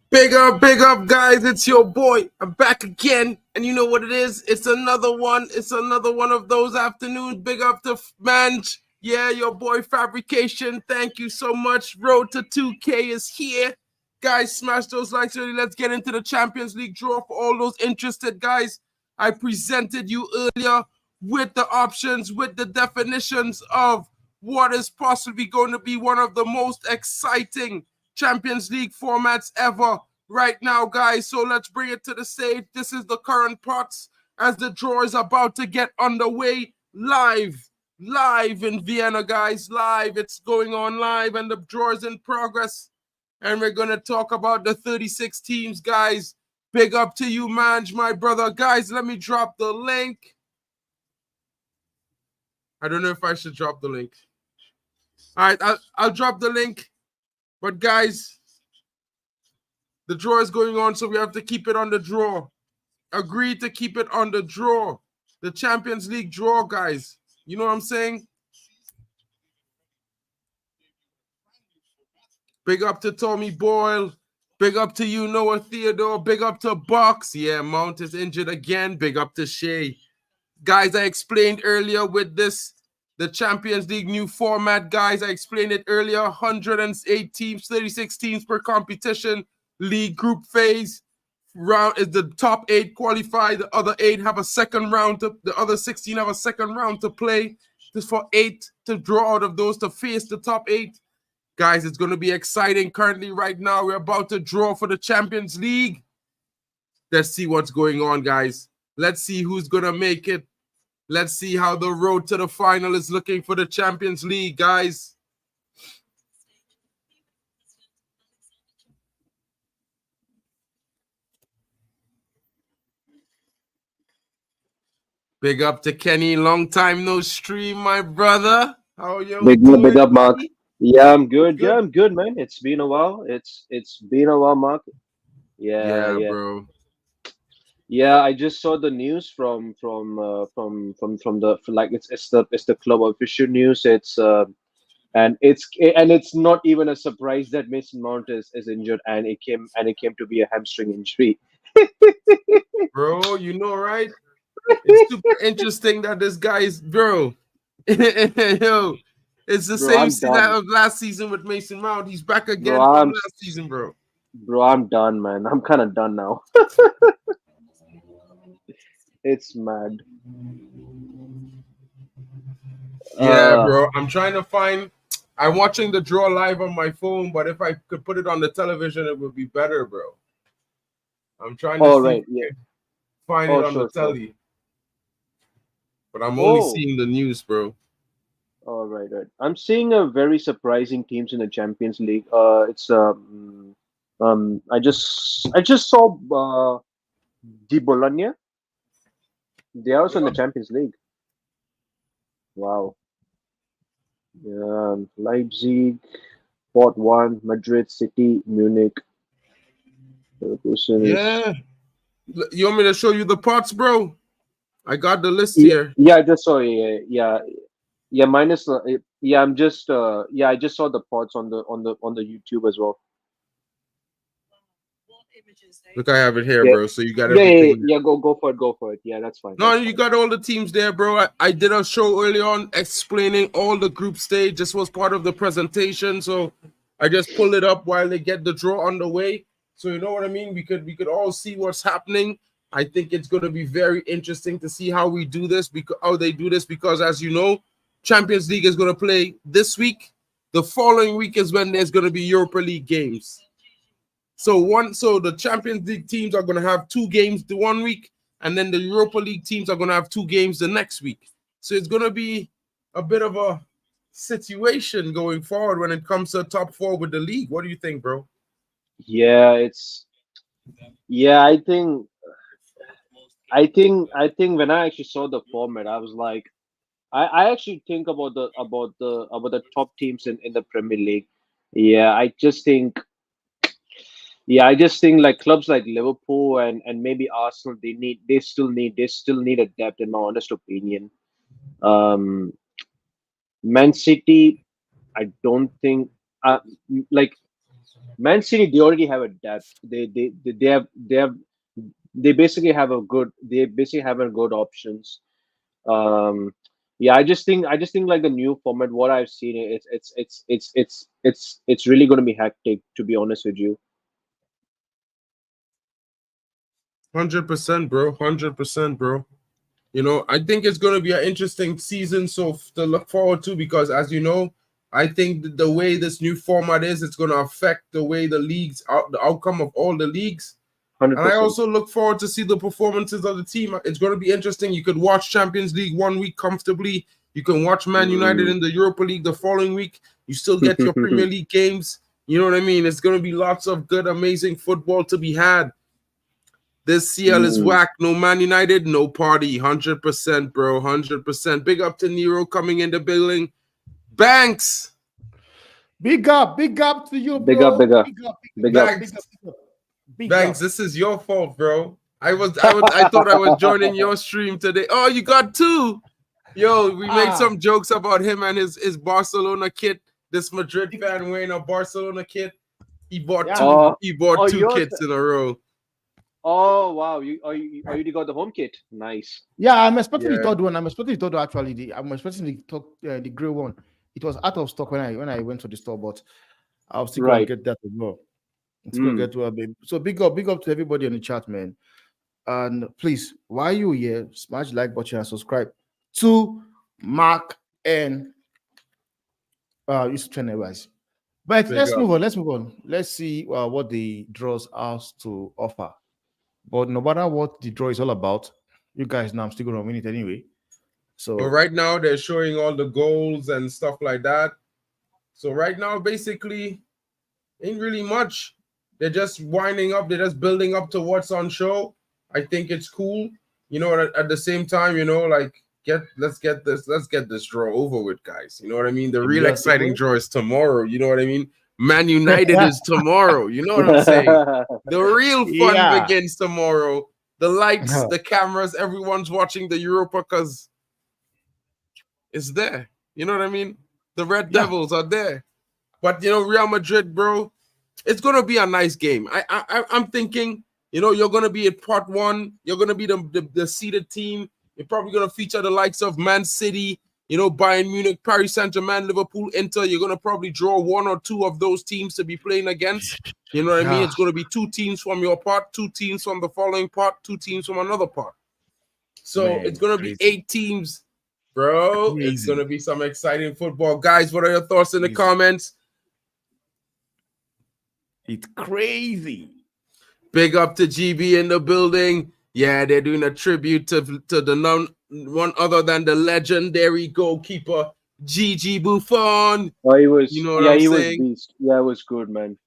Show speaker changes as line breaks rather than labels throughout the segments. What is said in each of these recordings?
Big up, guys. It's your boy. I'm back again. And you know what it is? It's another one. It's another one of those afternoons. Big up to Manj. Yeah, your boy Fabrication. Thank you so much. Road to 2K is here. Guys, smash those likes early. Let's get into the Champions League draw for all those interested, guys. I presented you earlier with the options, with the definitions of what is possibly going to be one of the most exciting Champions League formats ever right now, guys. So let's bring it to the stage. This is the current pots as the draw is about to get underway live in Vienna, guys. Live. It's going on live and the draw is in progress. And we're going to talk about the 36 teams, guys. Big up to you, Manj, my brother. Guys, let me drop the link. I don't know if I should drop the link. All right, I'll drop the link. But, guys, the draw is going on, so we have to keep it on the draw. Agree to keep it on the draw. The Champions League draw, guys. You know what I'm saying? Big up to Tommy Boyle. Big up to you, Noah Theodore. Big up to Box. Yeah, Mount is injured again. Big up to Shea. Guys, I explained earlier with this, the Champions League new format, guys. I explained it earlier. 108 teams, 36 teams per competition. League group phase. Round is the top 8 qualify. The other 8 have a second round. The other 16 have a second round to play. Just for 8 to draw out of those to face the top 8. Guys, it's going to be exciting. Currently, right now, we're about to draw for the Champions League. Let's see what's going on, guys. Let's see who's going to make it. Let's see how the road to the final is looking for the Champions League, guys. Big up to Kenny. Long time no stream, my brother. How are you doing?
Big up, Mark. Yeah, I'm good. Yeah, I'm good, man. It's been a while. It's been a while, Mark. Yeah,
bro.
Yeah, I just saw the news from the like it's the club official news. It's not even a surprise that Mason Mount is injured and it came to be a hamstring injury.
Bro, you know, right? It's super interesting that this guy is, bro. Yo, it's the same thing of last season with Mason Mount. He's back again from last season, bro.
Bro, I'm done, man. I'm kind of done now. It's mad.
Yeah, bro. I'm trying to find. I'm watching the draw live on my phone, but if I could put it on the television, it would be better, bro. I'm trying to find it on the telly. But I'm only seeing the news, bro.
All right. I'm seeing a very surprising teams in the Champions League. It's I just saw Di Bologna. They are also in the Champions League. Wow. Yeah, Leipzig, Port 1, Madrid, City, Munich.
Yeah. You want me to show you the pots, bro? I got the list here.
Yeah, I just saw it. Yeah. Minus. Yeah, I'm just. Yeah, I just saw the pots on the YouTube as well.
Look, I have it here, bro. So you got everything.
Yeah. Go for it. Yeah, that's fine.
No, you got all the teams there, bro. I did a show early on explaining all the group stage. This was part of the presentation, so I just pulled it up while they get the draw underway. So you know what I mean? We could all see what's happening. I think it's going to be very interesting to see how we do this, because as you know, Champions League is going to play this week. The following week is when there's going to be Europa League games. So the Champions League teams are going to have 2 games the one week, and then the Europa League teams are going to have 2 games the next week. So it's going to be a bit of a situation going forward when it comes to top 4 with the league. What do you think, bro?
Yeah, I think when I actually saw the format, I was like, I actually think about the top teams in the Premier League. Yeah, I just think like clubs like Liverpool and maybe Arsenal, they still need a depth, in my honest opinion. Man City, I don't think like Man City. They already have a depth. They basically have a good options. Yeah, I just think like the new format. What I've seen, it's really going to be hectic. To be honest with you.
100%, bro. 100%, bro. I think it's going to be an interesting season to look forward to because, as you know, I think the way this new format is, it's going to affect the way the outcome of all the leagues. And I
100%.
also look forward to see the performances of the team. It's going to be interesting. You could watch Champions League 1 week comfortably. You can watch Man United in the Europa League the following week. You still get your Premier League games. You know what I mean? It's going to be lots of good, amazing football to be had. This CL is whack. No Man United, no party. 100%, bro. 100%. Big up to Nero coming in the building. Banks.
Big up to you, bro.
Big up.
Banks, this is your fault, bro. I thought I was joining your stream today. Oh, you got two. Yo, we made some jokes about him and his Barcelona kit. This Madrid fan wearing a Barcelona kit. He bought two kits in a row.
Oh wow! You already got the home kit. Nice.
Yeah, I'm expecting the third one. I'm expecting the third one actually. I'm expecting the grey one. It was out of stock when I went to the store, but I'll still go and get that as well. So big up to everybody on the chat, man. And please, while you're here, smash the like button and subscribe to Mark and YouTube channel, guys. But let's move on. Let's see what the draws has to offer. But no matter what the draw is all about, you guys know I'm still gonna win it anyway.
But right now they're showing all the goals and stuff like that. So right now, basically, ain't really much. They're just winding up. They're just building up to what's on show. I think it's cool. At the same time, let's get this draw over with, guys. You know what I mean? The real exciting draw is tomorrow. You know what I mean? Man United is tomorrow. You know what I'm saying? The real fun begins tomorrow. The lights, the cameras, everyone's watching the Europa because it's there. You know what I mean? The Red Devils are there. But, Real Madrid, bro, it's going to be a nice game. I'm thinking, you're going to be at part one. You're going to be the seeded team. You're probably going to feature the likes of Man City, Bayern Munich, Paris Saint-Germain, Liverpool, Inter. You're going to probably draw one or two of those teams to be playing against. You know what I mean? It's going to be two teams from your part, two teams from the following part, two teams from another part. So it's going to be 8 teams, bro. Crazy. It's going to be some exciting football. Guys, what are your thoughts in the comments?
It's crazy.
Big up to GB in the building. Yeah, they're doing a tribute to the one other than the legendary goalkeeper Gigi Buffon.
Oh, he was.
You know what I'm saying?
Was beast. Yeah, it was good, man.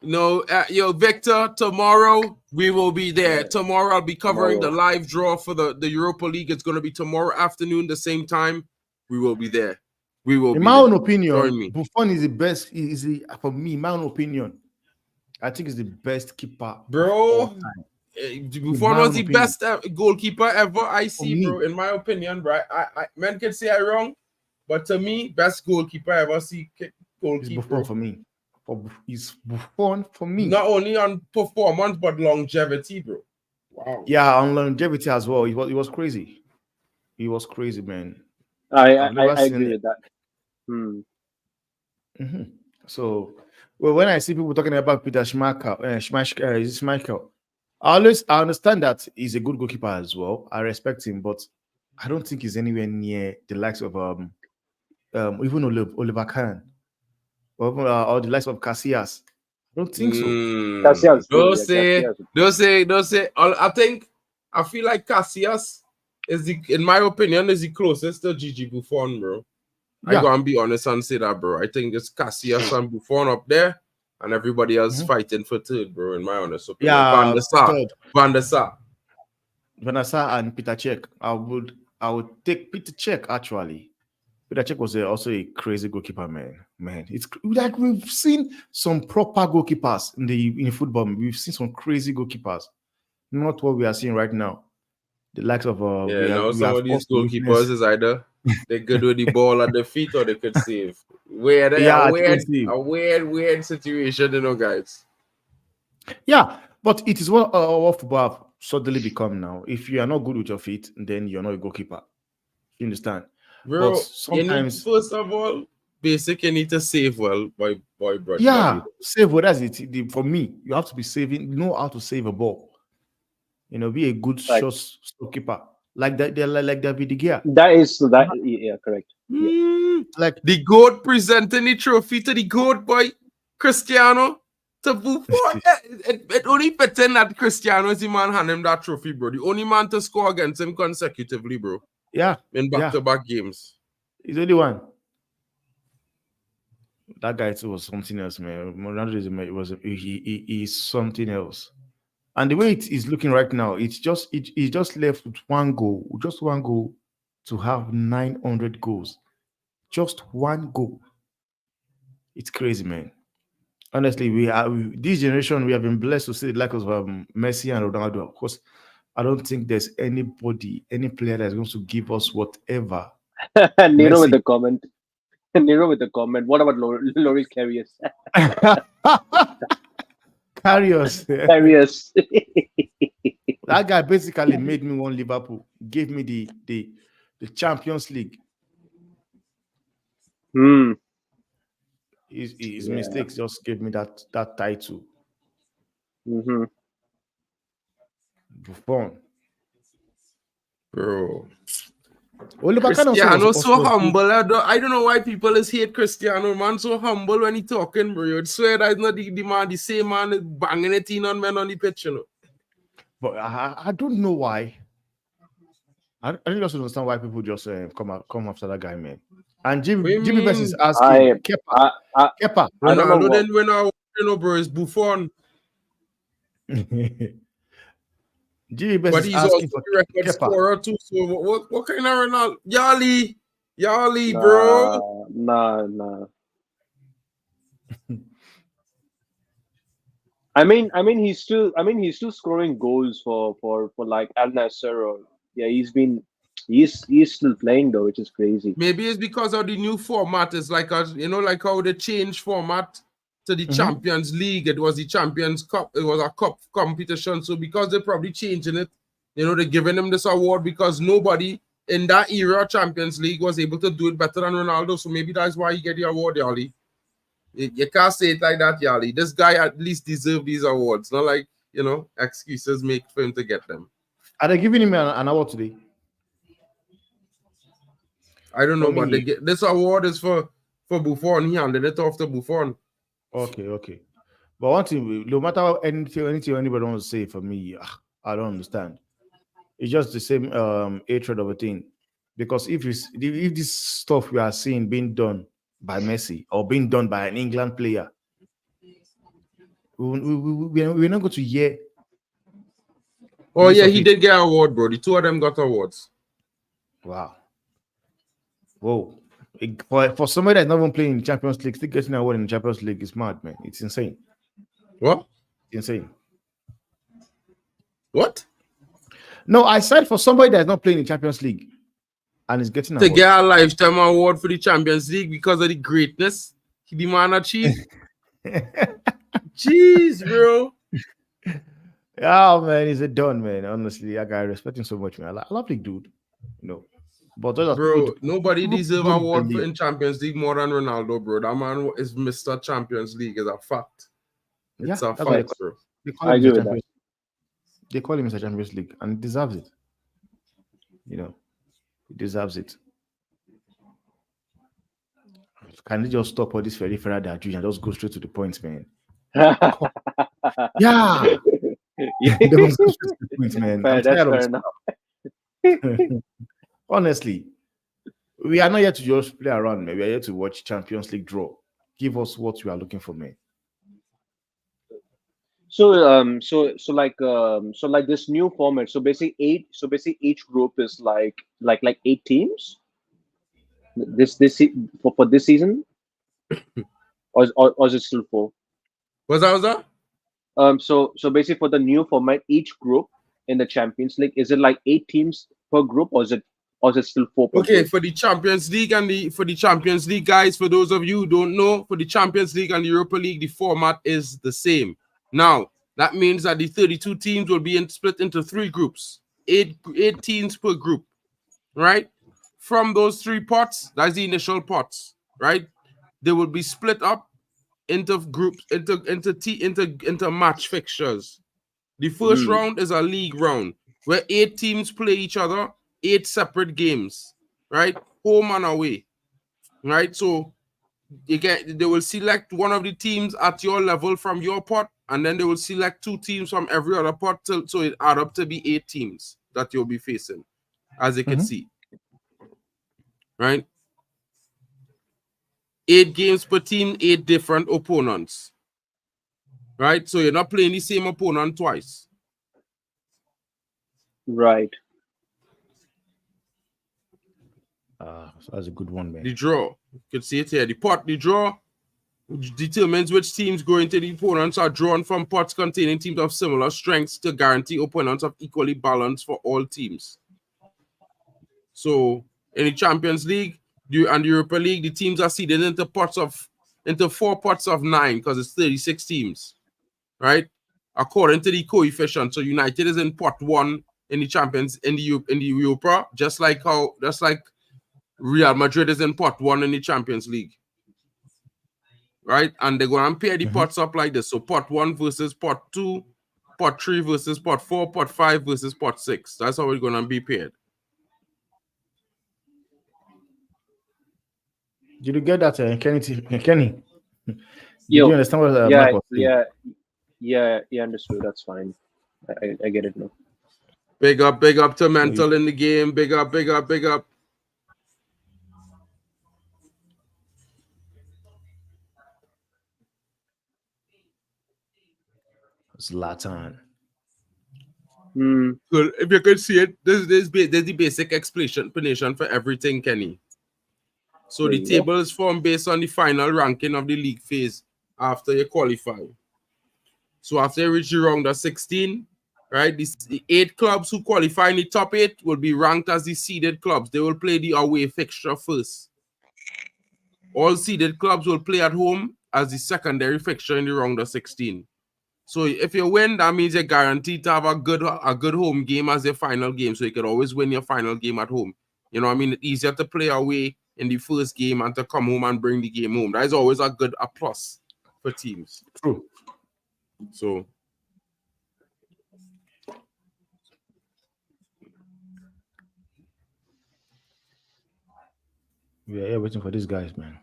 Victor, tomorrow we will be there. Tomorrow I'll be covering the live draw for the Europa League. It's going to be tomorrow afternoon, the same time. We will be there.
In my own opinion, Buffon is the best. For me, my own opinion, I think he's the best keeper,
bro. Buffon was the best goalkeeper ever I see, bro. In my opinion, right? I men can say I'm wrong, but to me, best goalkeeper I ever see. Goalkeeper
Buffon for me. He's Buffon for me.
Not only on performance but longevity, bro. Wow.
Yeah, on longevity as well. He was crazy. He was crazy, man.
I agree with that.
So, when I see people talking about Peter Schmeichel, I understand that he's a good goalkeeper as well. I respect him, but I don't think he's anywhere near the likes of even Oliver Kahn or the likes of Casillas. I don't think so.
Casillas.
Don't say. I feel like Casillas in my opinion, is the closest to Gigi Buffon, bro. I gotta be honest and say that, bro. I think it's Casillas and Buffon up there, and everybody else fighting for third, bro. In my honest opinion, Van der Sar
and Peter Cech. I would take Peter Cech actually. Peter Cech was also a crazy goalkeeper, man. It's like we've seen some proper goalkeepers in football. We've seen some crazy goalkeepers. Not what we are seeing right now. The likes of
some of these goalkeepers is either They're good with the ball at the feet, or they could save. Weird,
Yeah,
a weird situation, guys.
yeah, but it is what football have suddenly become now. If you are not good with your feet, then you're not a goalkeeper. You understand? But
Bro, you need,
sometimes,
first of all, basic, you need to save well, boy,
yeah,
buddy.
save what that's it. For me, you have to be saving, know how to save a ball. Be a good
Right.
shot keeper. Like that, they're like David De Gea.
That is that. Yeah, correct. Yeah.
Like
The GOAT presenting the trophy to the GOAT, boy, Cristiano, to Buffon. It only fits in that Cristiano is the man hand him that trophy, bro. The only man to score against him consecutively, bro.
yeah,
In back-to-back games.
he's the only one. That guy too was something else, man. He's something else. And the way it is looking right now, it's just left with one goal, to have 900 goals. Just one goal. It's crazy, man. Honestly, this generation, we have been blessed to see the likes of Messi and Ronaldo. Of course, I don't think there's any player that's going to give us whatever.
Nero with the comment. Nero with the comment. What about Loris Karius?
Karius.
Karius.
That guy basically made me want Liverpool. Gave me the Champions League. His mistakes just gave me that title. Buffon.
Bro.
Cristiano
so humble. I don't know why people hate Cristiano, man. So humble when he talking, bro. You'd swear that's not the same man is banging it in on men on the pitch,
But I don't know why. I don't just understand why people just come after that guy, man. And Jimmy Best is asking Kepa. Kepa.
Ronaldo didn't win our, bro. It's Buffon.
Jimmy Best
but
is
he's
asking
also
for
the record
Kepa.
scorer too. So what kind of Ronaldo? Yali, bro.
Nah. I mean, he's still scoring goals for like Al Nassr. Or, yeah, he's still playing though, which is crazy.
Maybe it's because of the new format. It's like like how they changed format to the Champions League. It was the Champions Cup. It was a cup competition. So because they're probably changing it, they're giving him this award because nobody in that era Champions League was able to do it better than Ronaldo. So maybe that's why he get the award, Yali. You can't say it like that, Yali. This guy at least deserves these awards. Not like, excuses make for him to get them.
Are they giving him an award today?
I don't know, but this award is for Buffon. He handed it off to Buffon.
Okay. But one thing, no matter anything anybody wants to say, for me, I don't understand. It's just the same hatred of a thing. Because if this stuff we are seeing being done by Messi or being done by an England player, we're not going to hear.
Oh yeah, he did get an award, bro. The two of them got awards.
Wow. Whoa. For somebody that's not even playing in the Champions League, still getting an award in the Champions League is mad, man. It's insane.
What?
Insane.
What?
No, I said for somebody that's not playing in the Champions League and is getting an award.
To get a lifetime award for the Champions League because of the greatness the man achieved. Jeez, bro.
Yeah, man, he's a don, man. Honestly, that guy, I respect him so much, man. I love the dude, But
bro, nobody deserves an award in Champions League more than Ronaldo, bro. That man is Mr. Champions League. Is a fact. It's a fact, bro.
I agree with that.
They call him Mr. Champions League, and he deserves it. He deserves it. Can they just stop all this very and just go straight to the point, man? Yeah. They must go straight to the point, man. I'm tired of this. Honestly, we are not here to just play around, man. We are here to watch Champions League draw. Give us what we are looking for, man.
So like this new format. So basically each group is like 8 teams. For this season, or is it still 4?
What's that?
So basically for the new format, each group in the Champions League, is it like 8 teams per group, or is it or is it still 4 per
Okay,
group?
for the Champions League guys, for those of you who don't know, for the Champions League and the Europa League, the format is the same. Now, that means that the 32 teams will be split into 3 groups, 8 teams per group, right? From those 3 pots, that's the initial pots, right? They will be split up into groups, into match fixtures. The first round is a league round where 8 teams play each other, 8 separate games, right? Home and away, right? So they will select one of the teams at your level from your pot, and then they will select 2 teams from every other pot, so it add up to be 8 teams that you'll be facing, as you can see, right? 8 games per team, 8 different opponents, right? So you're not playing the same opponent twice.
Right.
So that's a good one, man.
The draw, you can see it here. The draw determines which teams go into the opponents are drawn from pots containing teams of similar strengths to guarantee opponents of equally balanced for all teams. So in the Champions League and the Europa League, the teams are seeded into 4 pots of 9 because it's 36 teams, right? According to the coefficient. So United is in pot 1 in the Champions in the Europa, just like Real Madrid is in pot 1 in the Champions League. Right? And they're going to pair the pots up like this. So pot 1 versus pot 2, pot 3 versus pot 4, pot 5 versus pot 6. That's how we're going to be paired.
Did you get that, Kenny? Kenny? Did
Yo,
you understand what Mike was saying?
Yeah, understood. That's fine. I get it now.
Big up to Mental in the game. Big up.
Zlatan.
Good. If you could see it, there's the basic explanation for everything, Kenny. So the table is formed based on the final ranking of the league phase after you qualify. So after you reach the round of 16, right, the 8 clubs who qualify in the top 8 will be ranked as the seeded clubs. They will play the away fixture first. All seeded clubs will play at home as the secondary fixture in the round of 16. So if you win, that means you're guaranteed to have a good home game as your final game. So you could always win your final game at home. You know what I mean? It's easier to play away in the first game and to come home and bring the game home. That is always a plus for teams.
True.
So
we are here waiting for these guys, man.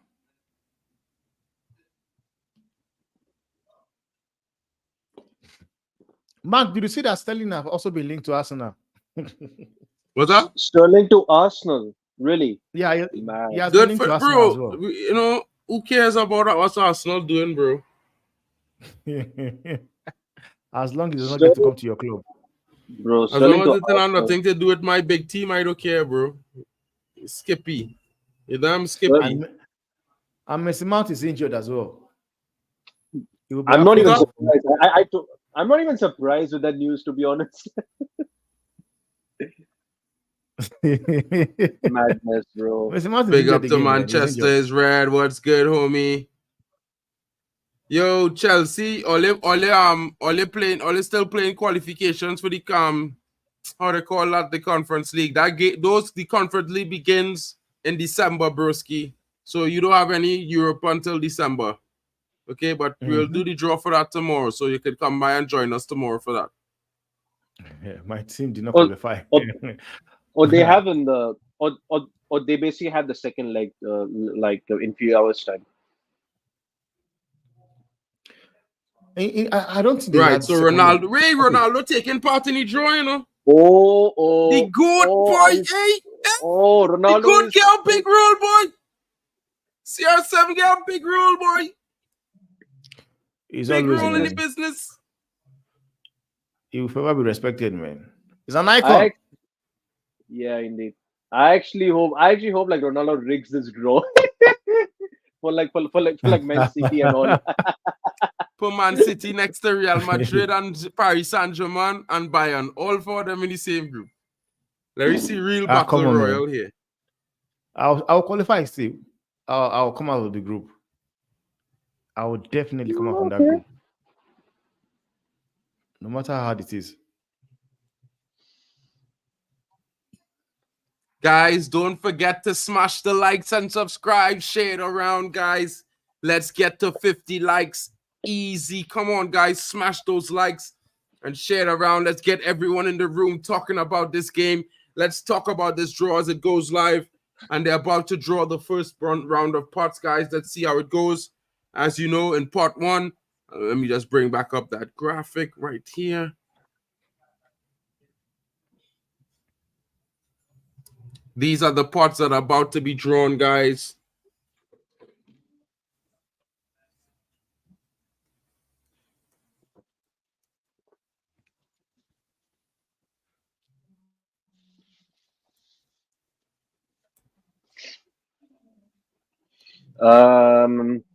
Mark, did you see that Sterling have also been linked to Arsenal?
What's that?
Sterling to Arsenal, really?
Yeah, he has
good
been linked
for
to Arsenal
bro.
as well.
You know, who cares about what's Arsenal doing, bro?
As long as he's not going to come to your club.
Bro,
as long as it has nothing to do with my big team, I don't care, bro. Skippy. You damn Skippy.
And Messi Mount is injured as well.
I'm not even surprised. I'm not even surprised with that news, to be honest. Madness, bro.
Big up to Manchester is red. What's good, homie? Yo, Chelsea, Ole still playing qualifications for the how they call that, the Conference League. The Conference League begins in December, broski. So you don't have any Europe until December. Okay, but we'll do the draw for that tomorrow, so you could come by and join us tomorrow for that.
Yeah, my team did not qualify.
Or they have in the or they basically have the second leg in few hours time.
I don't think
right. So Ronaldo taking part in the draw, you know. The good boy,
Ronaldo.
The good girl, big rule, boy. CR7 girl, big rule, boy.
He's
big
always
role in the business.
He will forever be respected, man. He's an icon.
Yeah, indeed. I actually hope like Ronaldo rigs this draw for Man City and all.
For Man City next to Real Madrid and Paris Saint-Germain and Bayern, all 4 of them in the same group. Let me see real battle
come on,
royal
man.
here.
I'll qualify still. I'll come out of the group. I will definitely come out from that group. No matter how hard it is.
Guys, don't forget to smash the likes and subscribe. Share it around, guys. Let's get to 50 likes. Easy. Come on, guys. Smash those likes and share it around. Let's get everyone in the room talking about this game. Let's talk about this draw as it goes live. And they're about to draw the first round of pots, guys. Let's see how it goes. As you know, in pot one, let me just bring back up that graphic right here. These are the pots that are about to be drawn, guys.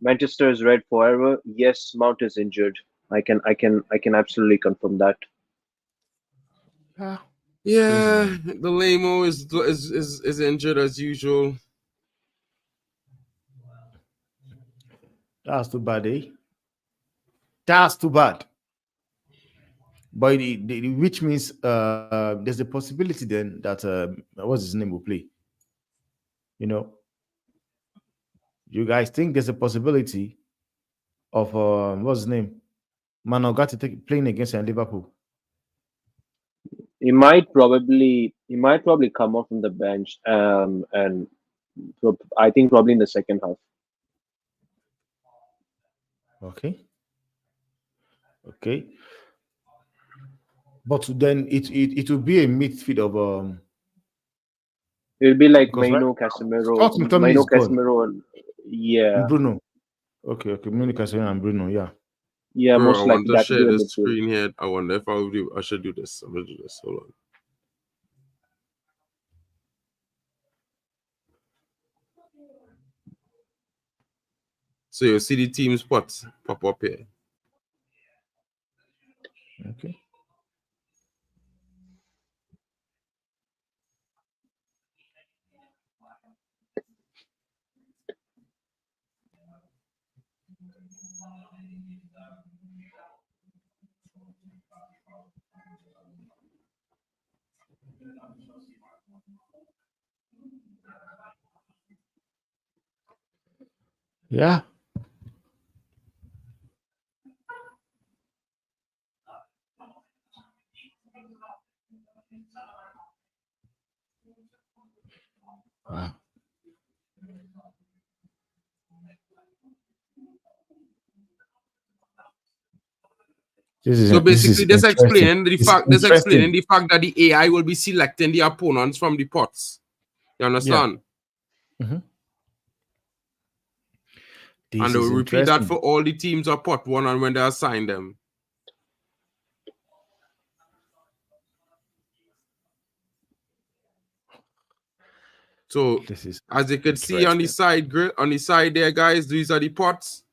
Manchester is red forever. Yes, Mount is injured. I can absolutely confirm that.
Yeah, the Lamo is injured as usual.
That's too bad, eh? That's too bad. But which means there's a possibility then that what's his name will play. You know, you guys think there's a possibility of what's his name, Manogati playing against Liverpool?
He might probably come off from the bench, and I think probably in the second half.
Okay. But then it will be a midfield of
It'll be like
because
Maino, Casemiro, yeah,
and Bruno. Okay, Maino, Casemiro, and Bruno, yeah.
Yeah,
Bro,
most
I
likely
want to
that will be
share
a
the
midfield.
screen here. I wonder if I should do this. I'm gonna do this. Hold on. So you'll see the team spots pop up here.
Okay. Yeah. Wow.
So basically, this explaining the fact that the AI will be selecting the opponents from the pots. You understand?
Yeah. Mm-hmm.
And they'll repeat that for all the teams of pot one and when they assign them. So as you can see on the side there, guys, these are the pots.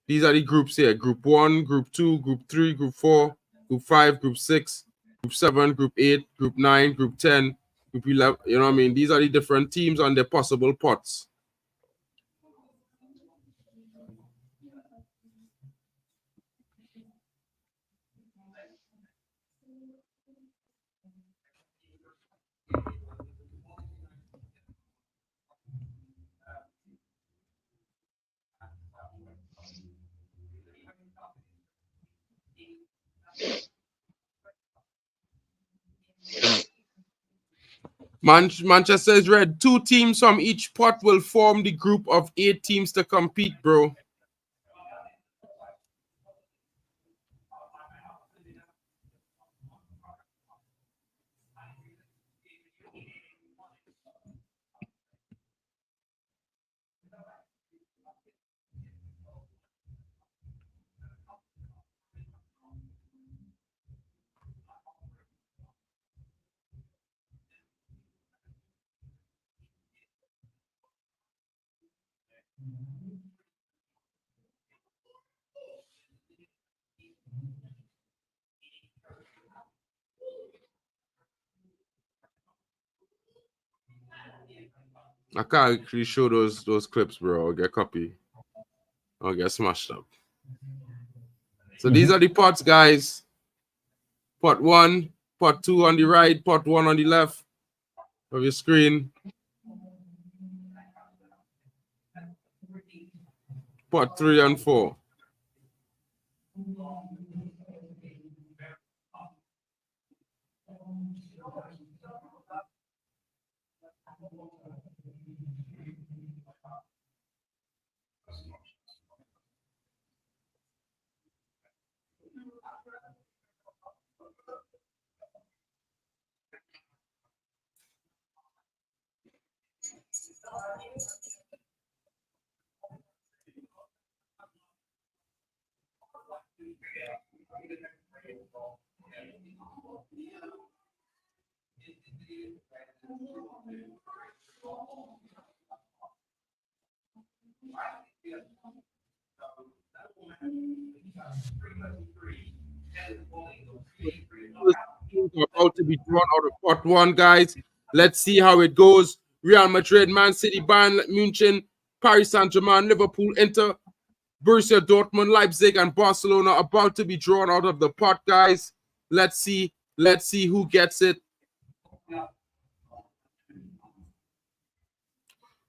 These are the groups here: Group 1, Group 2, Group 3, Group 4, Group 5, Group 6, Group 7, Group 8, Group 9, Group 10, Group 11. You know what I mean? These are the different teams on their possible pots. Manchester is red. 2 teams from each pot will form the group of 8 teams to compete, bro. I can't actually show those clips, bro. I'll get copy. I'll get smashed up. So these are the pots, guys. Pot 1, pot 2 on the right, pot 1 on the left of your screen. Pot 3 and 4. Are about to be drawn out of pot 1, guys. Let's see how it goes. Real Madrid, Man City, Bayern Munich, Paris Saint-Germain, Liverpool, Inter, Borussia Dortmund, Leipzig, and Barcelona about to be drawn out of the pot, guys. Let's see who gets it.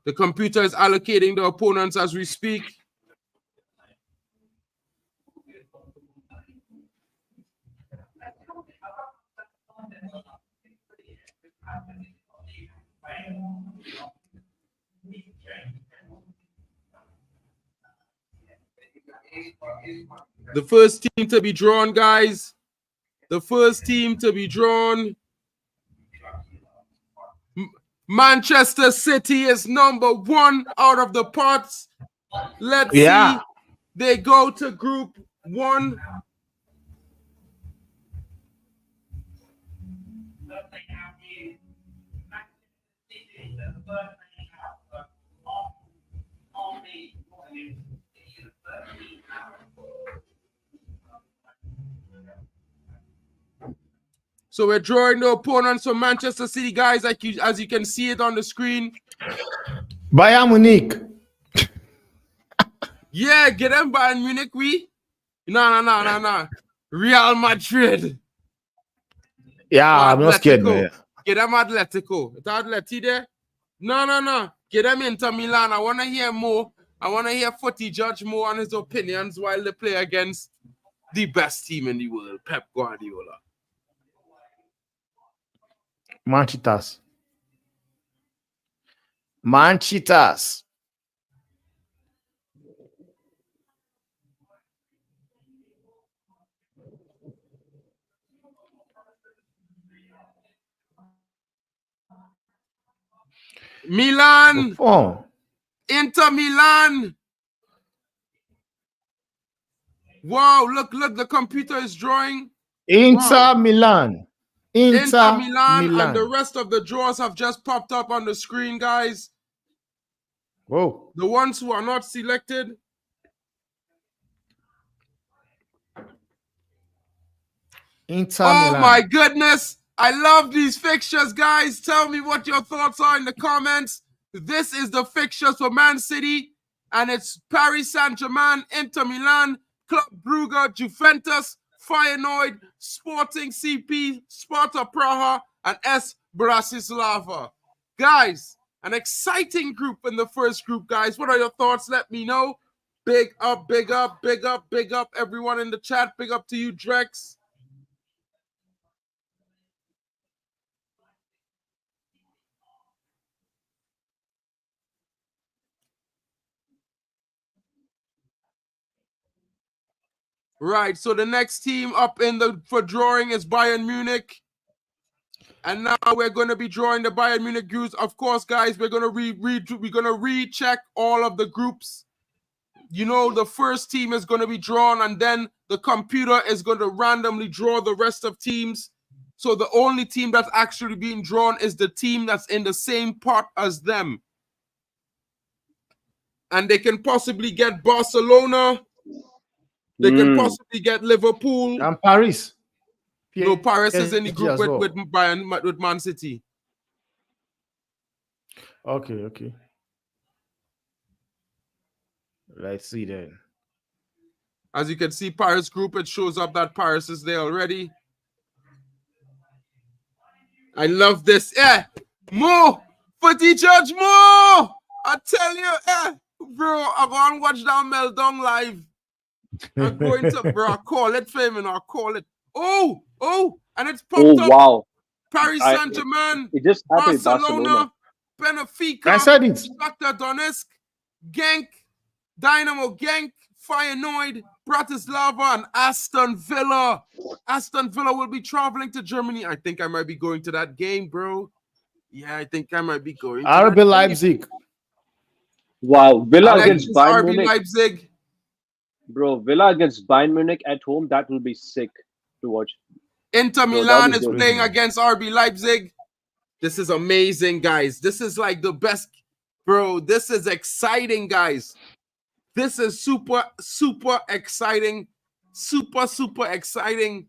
The computer is allocating the opponents as we speak. The first team to be drawn, guys. The first team to be drawn. Manchester City is number 1 out of the pots. Let's see. They go to group 1. So we're drawing the opponents for Manchester City, guys, as you can see it on the screen.
Bayern Munich.
Yeah, get them Bayern Munich, we? No. Real Madrid.
Yeah, I'm not scared, man.
Get them Atletico. Is that Atleti there? No. Get them Inter Milan. I want to hear more. I want to hear Footy Judge more on his opinions while they play against the best team in the world, Pep Guardiola.
Manchester.
Milan.
Oh.
Inter Milan. Wow, look, the computer is drawing.
Inter Milan.
Inter Milan, and the rest of the draws have just popped up on the screen, guys.
Whoa.
The ones who are not selected.
Inter
Milan.
Oh
my goodness. I love these fixtures, guys. Tell me what your thoughts are in the comments. This is the fixtures for Man City, and it's Paris Saint-Germain, Inter Milan, Club Brugge, Juventus, Feyenoord, Sporting CP, Sparta Praha, and S. Bratislava. Guys, an exciting group in the first group, guys. What are your thoughts? Let me know. Big up, everyone in the chat. Big up to you, Drex. Right, so the next team up for drawing is Bayern Munich. And now we're going to be drawing the Bayern Munich groups. Of course, guys, we're going to recheck all of the groups. You know, the first team is going to be drawn, and then the computer is going to randomly draw the rest of teams. So the only team that's actually being drawn is the team that's in the same pot as them. And they can possibly get Barcelona. They can possibly get Liverpool.
And Paris.
No, Paris is in the group with Man City.
Okay. Let's see then.
As you can see, Paris group, it shows up that Paris is there already. I love this. Yeah. Mo! Footy Judge Mo! I tell you, bro, I'm going to watch that meltdown live. I'm going to, bro, I'll call it, Famin. I'll call it. Oh, and it's popped up.
Wow.
Paris Saint-Germain,
It just had to be Barcelona.
Benfica,
I said it.
Shakhtar Donetsk, Genk, Dynamo Genk, Feyenoord, Bratislava, and Aston Villa. Aston Villa will be traveling to Germany. I think I might be going to that game, bro. Yeah, I think I might be going to
RB Leipzig.
Wow, Villa against Bayern
RB
Munich.
Leipzig.
Bro, Villa against Bayern Munich at home, that will be sick to watch.
Inter Milan is playing against RB Leipzig. This is amazing, guys. This is like the best, bro. This is exciting, guys. This is super exciting. Super exciting.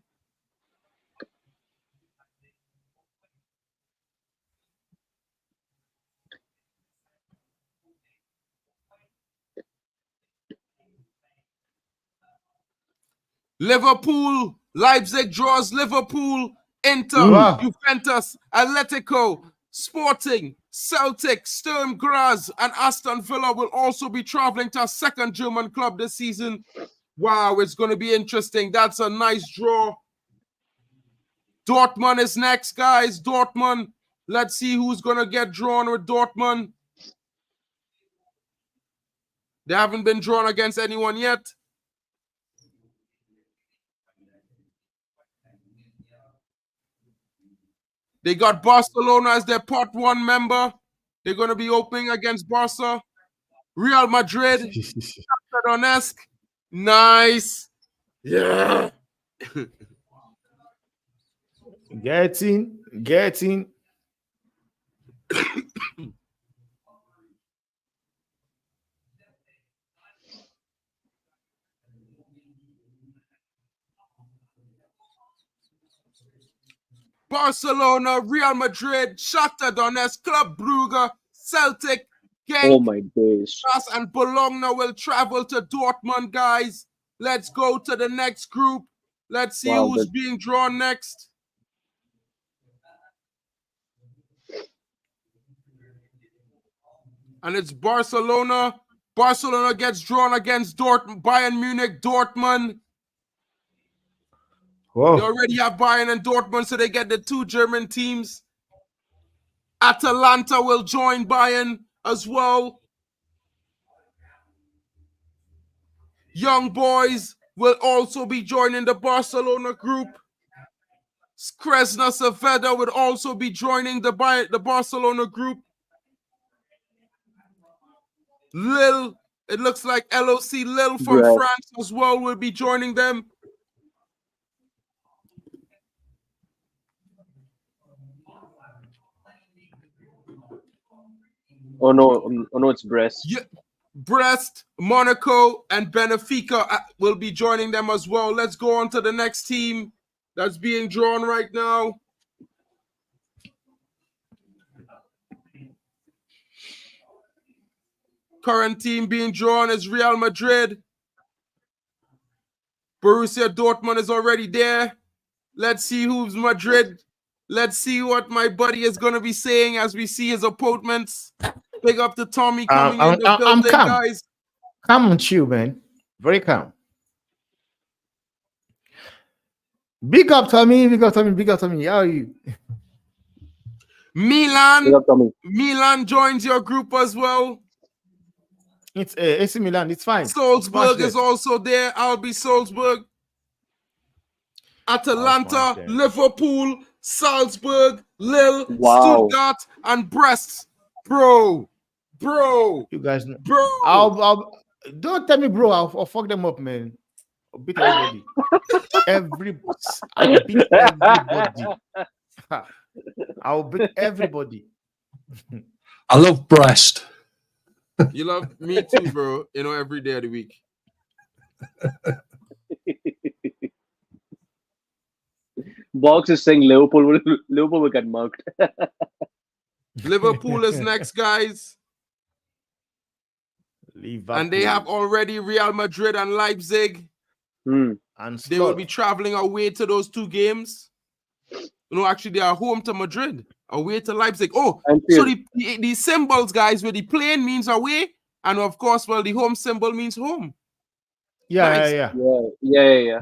Liverpool, Leipzig draws Liverpool, Inter, Juventus, Atletico, Sporting, Celtic, Sturm Graz, and Aston Villa will also be traveling to a second German club this season. Wow, it's going to be interesting. That's a nice draw. Dortmund is next, guys. Dortmund. Let's see who's going to get drawn with Dortmund. They haven't been drawn against anyone yet. They got Barcelona as their Part 1 member. They're going to be opening against Barca. Real Madrid. Shakhtar Donetsk. Nice. Yeah.
Getting.
Barcelona, Real Madrid, Shakhtar Donetsk, Club Brugge, Celtic, Genk,
oh my days,
and Bologna will travel to Dortmund, guys. Let's go to the next group. Let's see who's being drawn next. And it's Barcelona. Barcelona gets drawn against Bayern Munich, Dortmund.
Whoa.
They already have Bayern and Dortmund, so they get the two German teams. Atalanta will join Bayern as well. Young Boys will also be joining the Barcelona group. Krasnodar Sofia would also be joining the Barcelona group. Lille, it looks like LOC Lille from France as well will be joining them.
Oh no, it's Brest.
Yeah, Brest, Monaco, and Benfica will be joining them as well. Let's go on to the next team that's being drawn right now. Current team being drawn is Real Madrid. Borussia Dortmund is already there. Let's see who's Madrid. Let's see what my buddy is going to be saying as we see his opponents. Big up to Tommy coming in the building, guys.
Calm and chill, man. Very calm. Big up, Tommy. Big up, Tommy. How are you?
Milan joins your group as well.
It's AC Milan. It's fine.
Salzburg is also there. RB Salzburg. Atalanta, Liverpool, Salzburg, Lille, Stuttgart, and Brest. Bro.
You guys know. Bro. I'll don't tell me, bro. I'll fuck them up, man. I'll beat everybody. I'll beat everybody. I'll beat everybody.
I love Brest.
You love me too, bro. You know, every day of the week.
Box is saying Liverpool will get marked.
Liverpool is next, guys.
Liverpool.
And they have already Real Madrid and Leipzig.
And
they will be traveling away to those two games. No, actually, they are home to Madrid, away to Leipzig. Oh, so the symbols, guys, where the plane means away, and of course, well, the home symbol means home.
Yeah,
nice.
Yeah.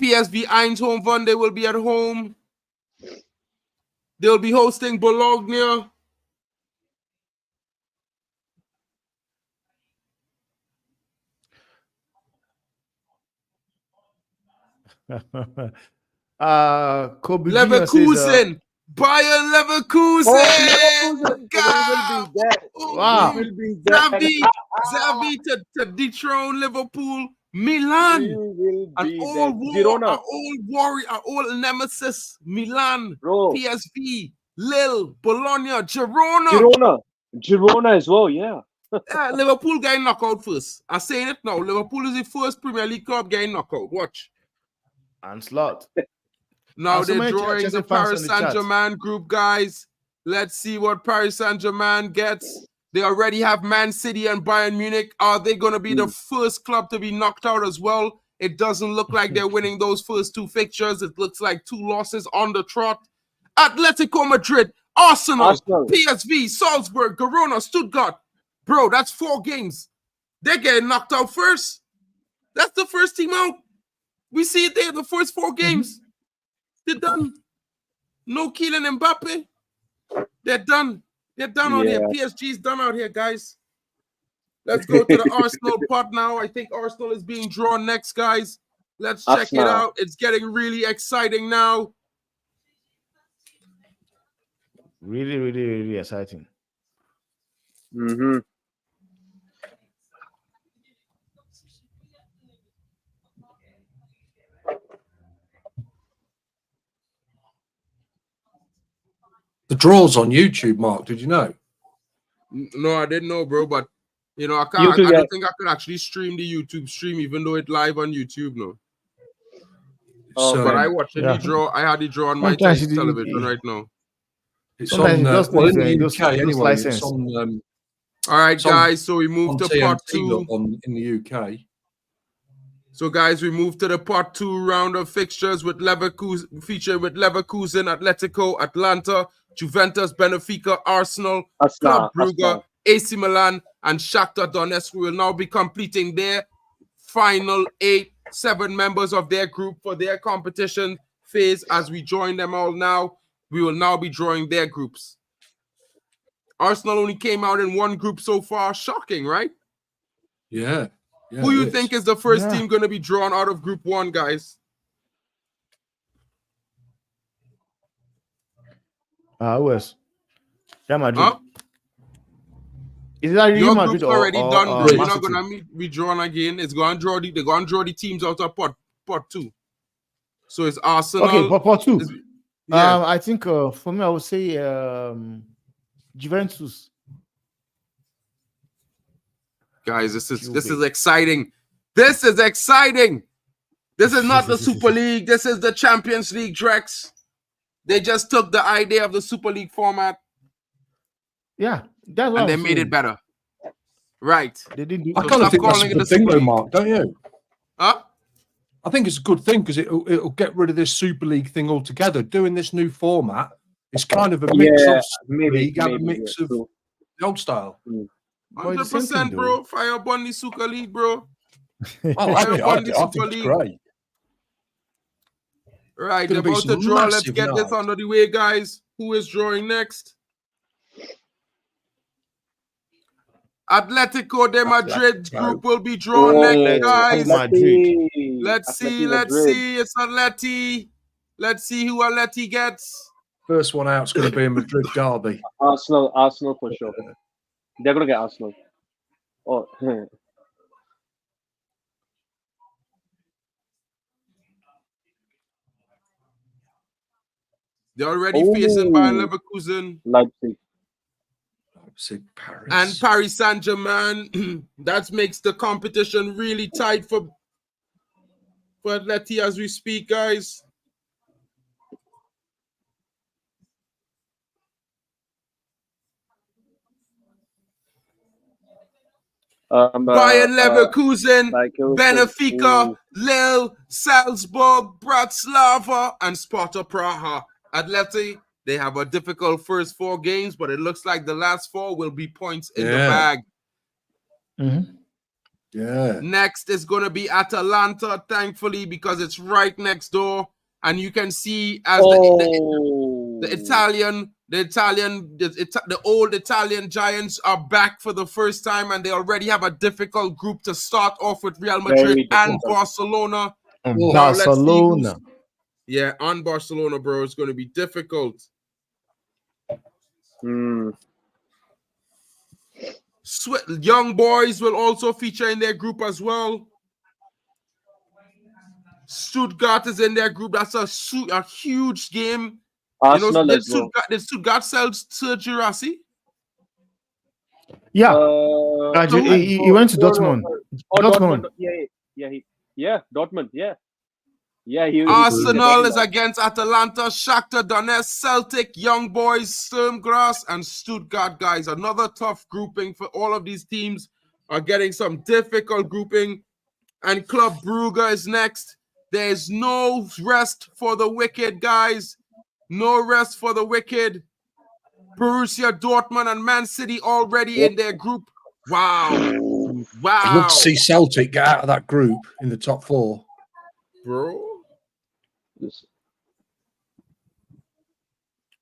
PSV Eindhoven, they will be at home. They'll be hosting Bologna.
Kobe
Leverkusen. Bayern Leverkusen.
Wow.
Xavi to dethrone Liverpool. Milan. An old nemesis. Milan.
Bro.
PSV. Lille. Bologna. Girona
as well, yeah.
Liverpool getting knocked out first. I'm saying it now. Liverpool is the first Premier League club getting knocked out. Watch.
And slot.
Now they're drawing the Paris Saint-Germain group, guys. Let's see what Paris Saint-Germain gets. They already have Man City and Bayern Munich. Are they going to be the first club to be knocked out as well? It doesn't look like they're winning those first two fixtures. It looks like 2 losses on the trot. Atletico Madrid, Arsenal, PSV, Salzburg, Girona, Stuttgart. Bro, that's 4 games. They're getting knocked out first. That's the first team out. We see it there, the first 4 games. They're done. No Kylian Mbappe. They're done. They're done out here. PSG's done out here, guys. Let's go to the Arsenal pot now. I think Arsenal is being drawn next, guys. Let's check it out. It's getting really exciting now.
Really, really, really exciting.
The draw's on YouTube, Mark. Did you know?
No, I didn't know, bro. But you know, I don't think I can actually stream the YouTube stream, even though it's live on YouTube. No. But I watched the draw. I had the draw on my television right now.
It's on in the UK anyway. It's on.
All right, guys. So we move to part 2
in the UK.
So, guys, we move to the part 2 round of fixtures with Leverkusen, featured with Leverkusen, Atletico, Atlanta, Juventus, Benfica, Arsenal, Club Brugge, AC Milan, and Shakhtar Donetsk. We will now be completing their final 7 members of their group for their competition phase. As we join them all now, we will now be drawing their groups. Arsenal only came out in 1 group so far. Shocking, right?
Yeah.
Who you think is the first team going to be drawn out of Group 1, guys?
Who else? Real Madrid.
Huh?
Is that Real Madrid?
Your group's already done, bro. You're not going to be drawn again. It's going to draw they're going to draw the teams out of part 2. So it's Arsenal.
Okay, part 2. I think for me, I would say Juventus.
Guys, this is exciting. This is exciting. This is not the Super League. This is the Champions League, Drex. They just took the idea of the Super League format.
Yeah, that's what
and they made it better. Right.
They didn't do
I kind of think that's a good thing, though, Mark, don't you?
Huh?
I think it's a good thing because it'll get rid of this Super League thing altogether. Doing this new format is kind of a mix of League and a mix of the old style.
100%, bro. Fire up on the Super League, bro.
I think it's great.
Right, they're about to draw. Let's get this under the way, guys. Who is drawing next? Atletico de Madrid group will be drawn next, guys. Let's see. It's Atleti. Let's see who Atleti gets.
First one out is going to be a Madrid derby.
Arsenal for sure. They're going to get Arsenal. Oh.
They're already facing Bayern Leverkusen.
Leipzig,
Paris. And Paris Saint-Germain. That makes the competition really tight for Atleti as we speak, guys. Bayern Leverkusen, Benfica,
Ooh.
Lille, Salzburg, Bratislava, and Sparta Praha. Atleti, they have a difficult first 4 games, but it looks like the last 4 will be points in the bag.
Yeah.
Next is going to be Atalanta, thankfully, because it's right next door. And you can see as the old Italian giants are back for the first time, and they already have a difficult group to start off with Real Madrid and Barcelona.
Barcelona.
Yeah, on Barcelona, bro. It's going to be difficult. Young boys will also feature in their group as well. Stuttgart is in their group. That's a huge game.
Arsenal
Did
as well.
Stuttgart sell Sergio Girassi?
Yeah. He went to Dortmund.
Dortmund. Yeah, Dortmund. Yeah.
Arsenal is against Atalanta, Shakhtar Donetsk, Celtic, Young Boys, Sturm Graz, and Stuttgart, guys. Another tough grouping for all of these teams are getting some difficult grouping. And Club Brugge is next. There's no rest for the wicked, guys. No rest for the wicked. Borussia Dortmund and Man City already in their group. Wow.
I'd love to see Celtic get out of that group in the top 4.
Bro.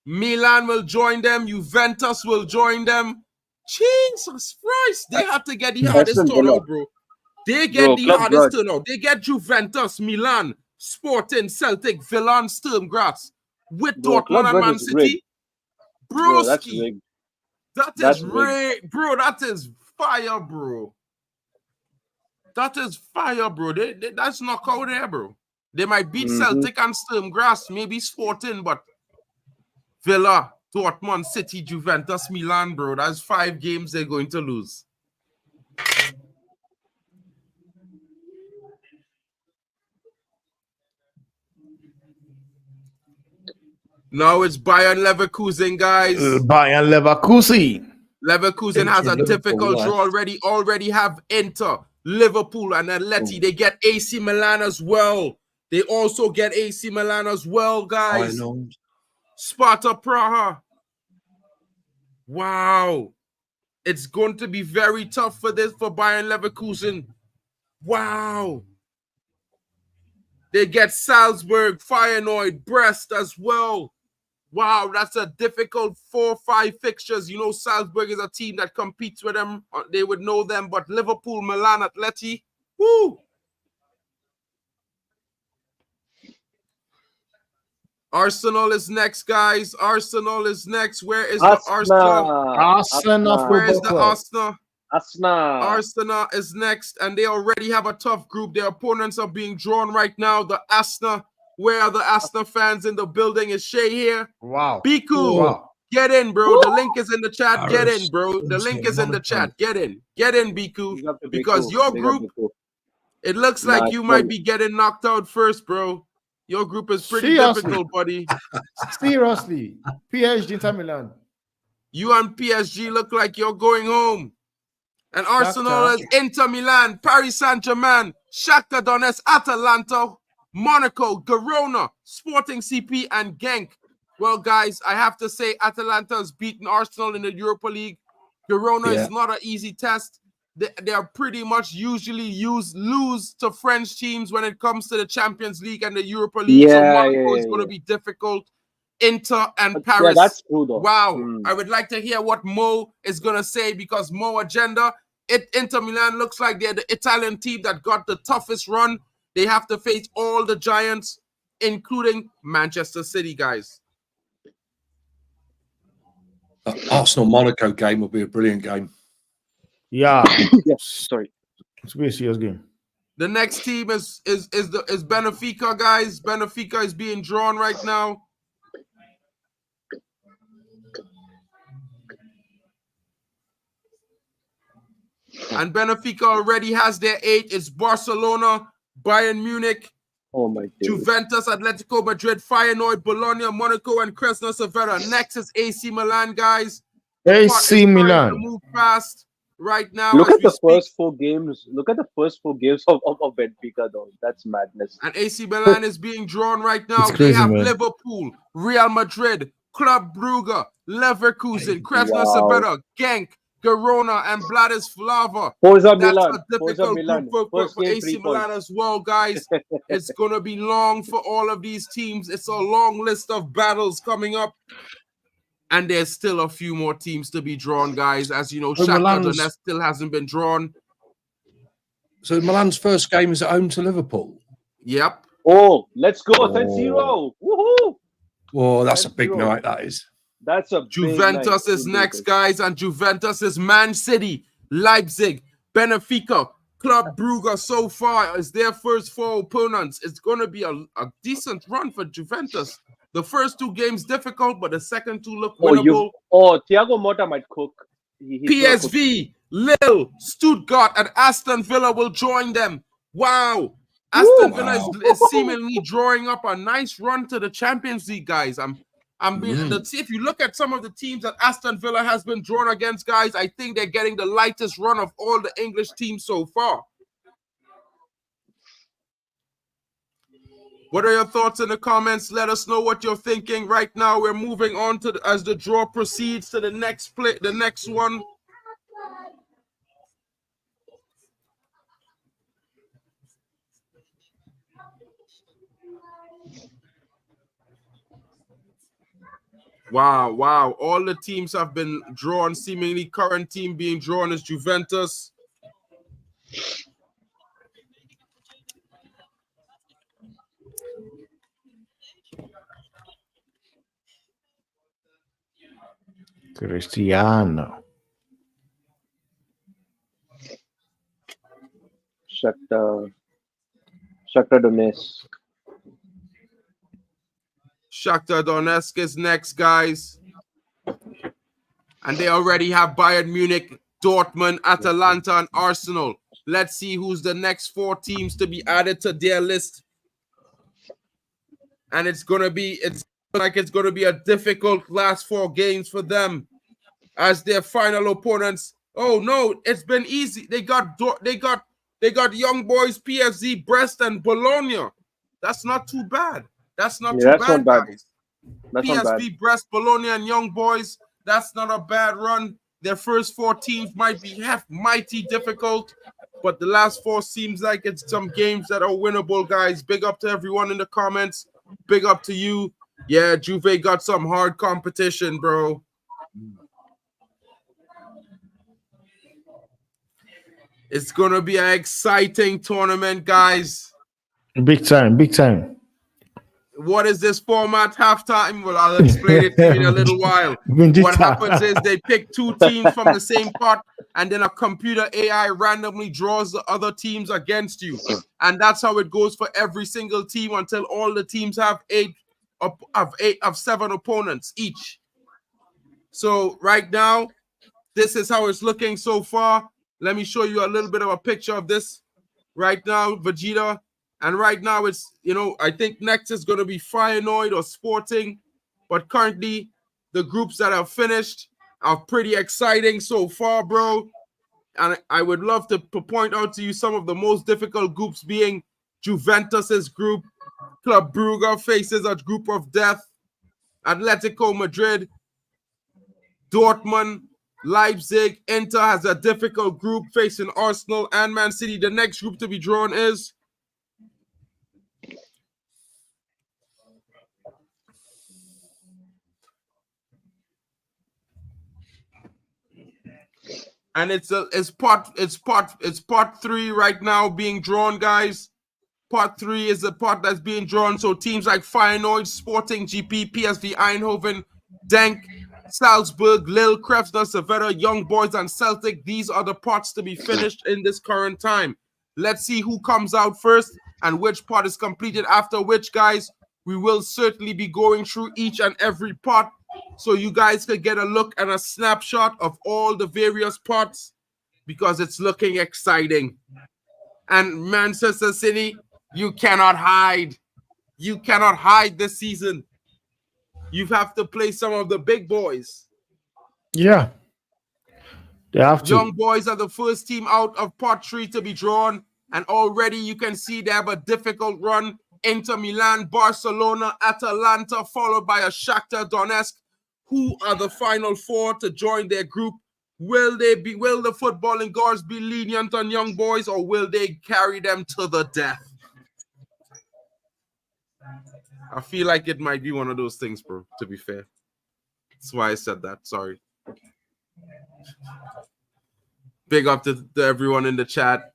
Milan will join them. Juventus will join them. Jesus Christ. They have to get the hardest turnout, bro. They get the hardest turnout. They get Juventus, Milan, Sporting, Celtic, Villa, and Sturm Graz with Dortmund and Man City. Broski. That is rigged. Bro, that is fire, bro. That is fire, bro. That's knockout there, bro. They might beat Celtic and Sturm Graz, maybe Sporting, but Villa, Dortmund, City, Juventus, Milan, bro. That's 5 games they're going to lose. Now it's Bayern Leverkusen, guys.
Bayern Leverkusen.
Leverkusen has a difficult draw already have Inter, Liverpool, and Atleti. They get AC Milan as well. They also get AC Milan as well, guys.
I know.
Sparta Praha. Wow. It's going to be very tough for Bayern Leverkusen. Wow. They get Salzburg, Feyenoord, Brest as well. Wow, that's a difficult 4-5 fixtures. You know, Salzburg is a team that competes with them. They would know them, but Liverpool, Milan, Atleti, woo! Arsenal is next, guys. Arsenal is next. Where is the Arsenal? Where is the Arsenal? Arsenal is next, and they already have a tough group. Their opponents are being drawn right now. The Arsenal. Where are the Arsenal fans in the building? Is Shay here?
Wow.
Biku,
wow.
Get in, bro. The link is in the chat. Get in, bro. The link is in the chat. Get in. Get in, Biku. Because your group, it looks like you might be getting knocked out first, bro. Your group is pretty difficult, buddy.
Seriously. PSG, Inter Milan.
You and PSG look like you're going home. And Arsenal is Inter Milan, Paris Saint-Germain, Shakhtar Donetsk, Atalanta, Monaco, Girona, Sporting CP, and Genk. Well, guys, I have to say Atalanta has beaten Arsenal in the Europa League. Girona is not an easy test. They are pretty much usually lose to French teams when it comes to the Champions League and the Europa League. So Monaco is going to be difficult. Inter and Paris.
Yeah, that's true, though.
Wow. I would like to hear what Mo is going to say, because Mo agenda, Inter Milan looks like they're the Italian team that got the toughest run. They have to face all the giants, including Manchester City, guys.
The Arsenal-Monaco game will be a brilliant game.
Yeah.
Sorry.
It's going to be a serious game.
The next team is Benfica, guys. Benfica is being drawn right now. And Benfica already has their 8. It's Barcelona, Bayern Munich, Juventus, Atletico Madrid, Feyenoord, Bologna, Monaco, and Krasnodar Severa. Next is AC Milan, guys.
AC Milan.
To move fast. right now.
Look
as
at
we
the
speak.
first 4 games. Look at the first 4 games of Benfica, though. That's madness.
And AC Milan is being drawn right now.
It's crazy,
They have
man.
Liverpool, Real Madrid, Club Brugge, Leverkusen,
Wow.
Krasnodar, Genk, Girona, and Bratislava.
Forza
That's
Milan.
a
Forza
difficult group
Milan. First
for
game,
AC
3 points.
Milan as well, guys. It's going to be long for all of these teams. It's a long list of battles coming up. And there's still a few more teams to be drawn, guys. As you know,
So
Shakhtar
Milan's-
Donetsk still hasn't been drawn.
So Milan's first game is at home to Liverpool.
Yep.
Oh, let's go. 10-0. Woohoo!
Oh, that's a
10-0.
big night, that is.
That's a
Juventus
big night.
is next, guys, and Juventus is Man City, Leipzig, Benfica, Club Brugge. So far is their first 4 opponents. It's going to be a decent run for Juventus. The first 2 games difficult, but the second 2 look winnable.
Thiago Motta might cook. He's gonna cook.
PSV, Lille, Stuttgart, and Aston Villa will join them. Wow. Aston Villa is seemingly drawing up a nice run to the Champions League, guys. If you look at some of the teams that Aston Villa has been drawn against, guys, I think they're getting the lightest run of all the English teams so far. What are your thoughts in the comments? Let us know what you're thinking. Right now, we're moving on to as the draw proceeds to the next one. Wow. All the teams have been drawn. Seemingly current team being drawn is Juventus.
Cristiano.
Shakhtar Donetsk.
Shakhtar Donetsk is next, guys. And they already have Bayern Munich, Dortmund, Atalanta, and Arsenal. Let's see who's the next 4 teams to be added to their list. And it's going to be a difficult last 4 games for them as their final opponents. Oh no, it's been easy. They got young boys, PSV, Brest, and Bologna. That's not too bad. That's not too bad, guys.
That's not bad.
PSV, Brest, Bologna, and Young Boys. That's not a bad run. Their first 4 teams might be mighty difficult, but the last 4 seems like it's some games that are winnable, guys. Big up to everyone in the comments. Big up to you. Yeah, Juve got some hard competition, bro. It's going to be an exciting tournament, guys.
Big time.
What is this format? Halftime? Well, I'll explain it to you in a little while. What happens is they pick 2 teams from the same pot, and then a computer AI randomly draws the other teams against you. And that's how it goes for every single team until all the teams have 7 opponents each. So right now, this is how it's looking so far. Let me show you a little bit of a picture of this. Right now, Vegeta. And right now, it's, I think next is going to be Feyenoord or Sporting. But currently, the groups that have finished are pretty exciting so far, bro. And I would love to point out to you some of the most difficult groups being Juventus's group. Club Brugge faces a group of death. Atletico Madrid, Dortmund, Leipzig. Inter has a difficult group facing Arsenal and Man City. The next group to be drawn is and it's part 3 right now being drawn, guys. Part 3 is the part that's being drawn. So teams like Feyenoord, Sporting, GP, PSV Eindhoven, Genk, Salzburg, Lille, Krasnodar, Sevilla, Young Boys, and Celtic. These are the parts to be finished in this current time. Let's see who comes out first and which part is completed after which, guys. We will certainly be going through each and every part so you guys could get a look and a snapshot of all the various parts because it's looking exciting. And Manchester City, you cannot hide. You cannot hide this season. You have to play some of the big boys.
Yeah. They have to.
Young Boys are the first team out of pot 3 to be drawn, and already you can see they have a difficult run. Inter Milan, Barcelona, Atalanta, followed by a Shakhtar Donetsk. Who are the final 4 to join their group? Will the footballing gods be lenient on Young Boys, or will they carry them to the death? I feel like it might be one of those things, bro, to be fair. That's why I said that. Sorry. Big up to everyone in the chat.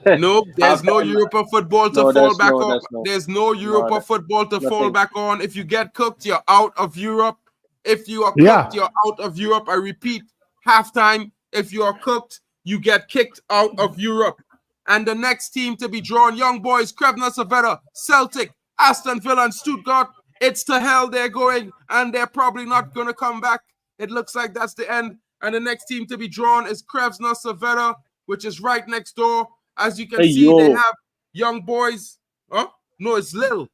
Nope, there's no Europa football to fall back on. There's no Europa football to fall back on. If you get cooked, you're out of Europe. If you are cooked, you're out of Europe. I repeat, halftime. If you are cooked, you get kicked out of Europe. And the next team to be drawn, Young Boys, Crevena Cervera, Celtic, Aston Villa, and Stuttgart. It's to hell they're going, and they're probably not going to come back. It looks like that's the end. And the next team to be drawn is Crevena Cervera, which is right next door. As you can see, they have Young Boys. Oh, no, it's Lille.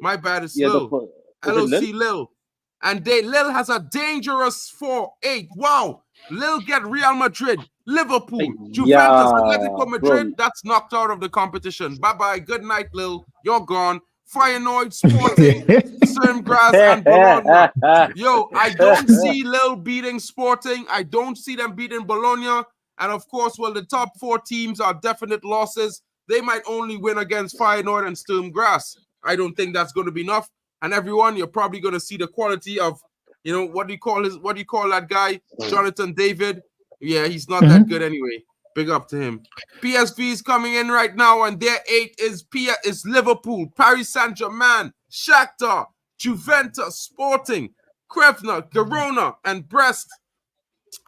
My bad, it's Lille. LOC Lille. And Lille has a dangerous 4-8. Wow. Lille get Real Madrid, Liverpool, Juventus, Atletico Madrid. That's knocked out of the competition. Bye-bye. Good night, Lille. You're gone. Feyenoord, Sporting, Sturmgras, and Bologna. Yo, I don't see Lille beating Sporting. I don't see them beating Bologna. And of course, well, the top 4 teams are definite losses. They might only win against Feyenoord and Sturmgras. I don't think that's going to be enough. And everyone, you're probably going to see the quality of, you know, what do you call that guy? Jonathan David. Yeah, he's not that good anyway. Big up to him. PSV is coming in right now, and their 8 is Liverpool, Paris Saint-Germain, Shakhtar, Juventus, Sporting, Crevena, Girona, and Brest.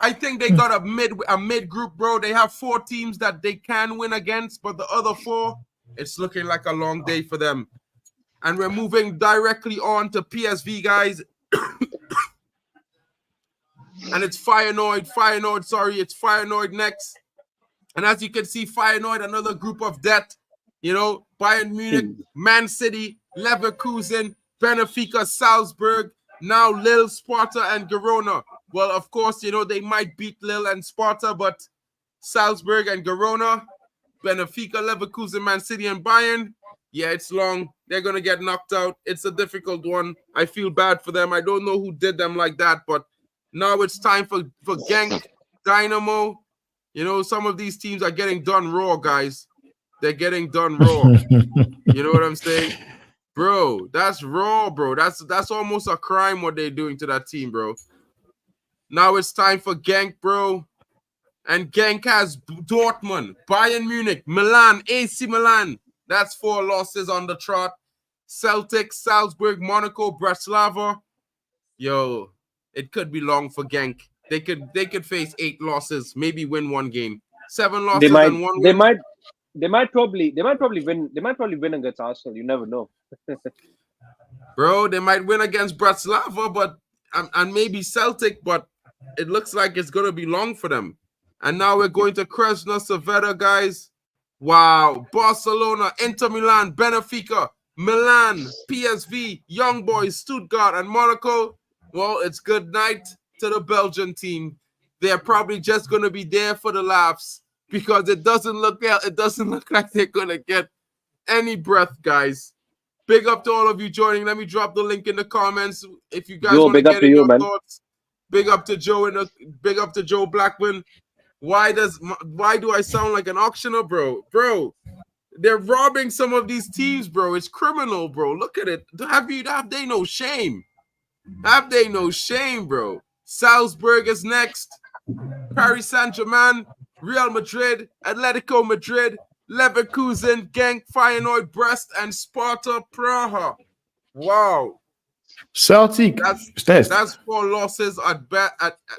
I think they got a mid group, bro. They have 4 teams that they can win against, but the other 4, it's looking like a long day for them. And we're moving directly on to PSV, guys. And it's Feyenoord. It's Feyenoord next. And as you can see, Feyenoord, another group of death. You know, Bayern Munich, Man City, Leverkusen, Benfica, Salzburg, now Lille, Sparta, and Girona. Well, of course, you know, they might beat Lille and Sparta, but Salzburg and Girona, Benfica, Leverkusen, Man City, and Bayern, yeah, it's long. They're going to get knocked out. It's a difficult one. I feel bad for them. I don't know who did them like that, but now it's time for Genk, Dynamo. You know, some of these teams are getting done raw, guys. They're getting done raw. You know what I'm saying? Bro, that's raw, bro. That's almost a crime what they're doing to that team, bro. Now it's time for Genk, bro. And Genk has Dortmund, Bayern Munich, Milan, AC Milan. That's 4 losses on the trot. Celtic, Salzburg, Monaco, Bratislava. Yo, it could be long for Genk. They could face 8 losses, maybe win 1 game. 7 losses and 1 win.
They might probably win. They might probably win against Arsenal. You never know.
Bro, they might win against Bratislava, but and maybe Celtic, but it looks like it's gonna be long for them. And now we're going to Crevena Cervera, guys. Wow, Barcelona, Inter Milan, Benfica, Milan, PSV, Young Boys, Stuttgart, and Monaco. Well, it's good night to the Belgian team. They're probably just going to be there for the laughs because it doesn't look like they're going to get any breath, guys. Big up to all of you joining. Let me drop the link in the comments if you guys want to get in your thoughts. Big up to Joe big up to Joe Blackman. Why do I sound like an auctioneer, bro? Bro, they're robbing some of these teams, bro. It's criminal, bro. Look at it. Have they no shame? Have they no shame, bro? Salzburg is next. Paris Saint-Germain, Real Madrid, Atletico Madrid, Leverkusen, Genk, Feyenoord, Brest, and Sparta Praha. Wow.
Celtic.
That's 4 losses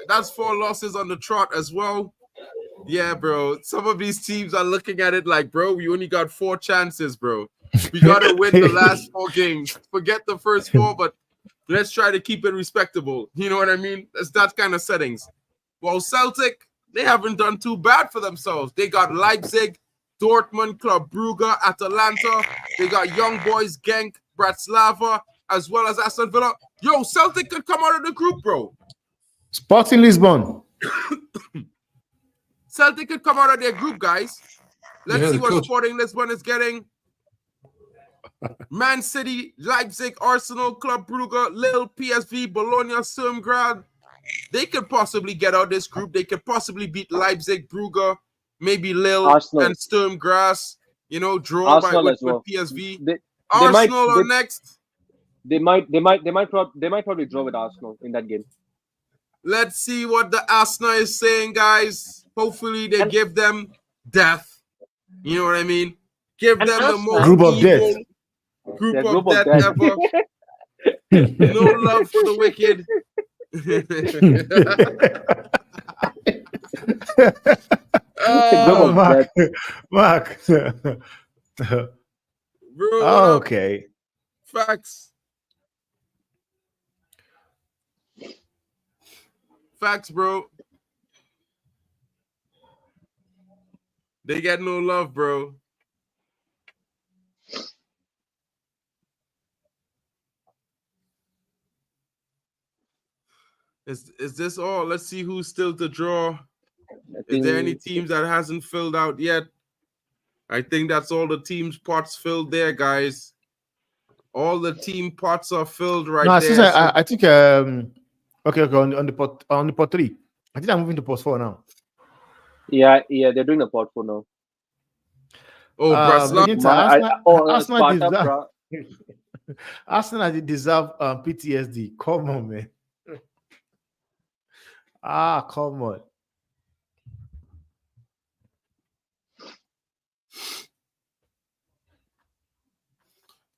that's 4 losses on the trot as well. Yeah, bro. Some of these teams are looking at it like, bro, we only got 4 chances, bro. We got to win the last 4 games. Forget the first 4, but let's try to keep it respectable. You know what I mean? That's that kind of settings. Well, Celtic, they haven't done too bad for themselves. They got Leipzig, Dortmund, Club Brugge, Atalanta. They got Young Boys, Genk, Bratislava, as well as Aston Villa. Yo, Celtic could come out of the group, bro.
Sporting Lisbon.
Celtic could come out of their group, guys. Let's see what
could.
Sporting Lisbon is getting. Man City, Leipzig, Arsenal, Club Brugge, Lille, PSV, Bologna, Sturm Graz. They could possibly get out this group. They could possibly beat Leipzig, Brugge, maybe Lille,
Arsenal.
and Sturm Graz. You know, draw with PSV.
They
Arsenal are next.
They might probably draw with Arsenal in that game.
Let's see what the Arsenal is saying, guys. Hopefully they give them death. You know what I mean? Give them the most
group of death.
Group of death ever. No love for the wicked.
Mark.
Bro,
okay.
Facts. Facts, bro. They get no love, bro. Is this all? Let's see who's still to draw. Is there any teams that hasn't filled out yet? I think that's all the teams' pots filled there, guys. All the team pots are filled right there.
I think okay, on the pot 3. I think I'm moving to pot 4 now.
Yeah, they're doing the pot 4 now.
Oh,
Arsenal deserve PTSD. Come on, man. Come on.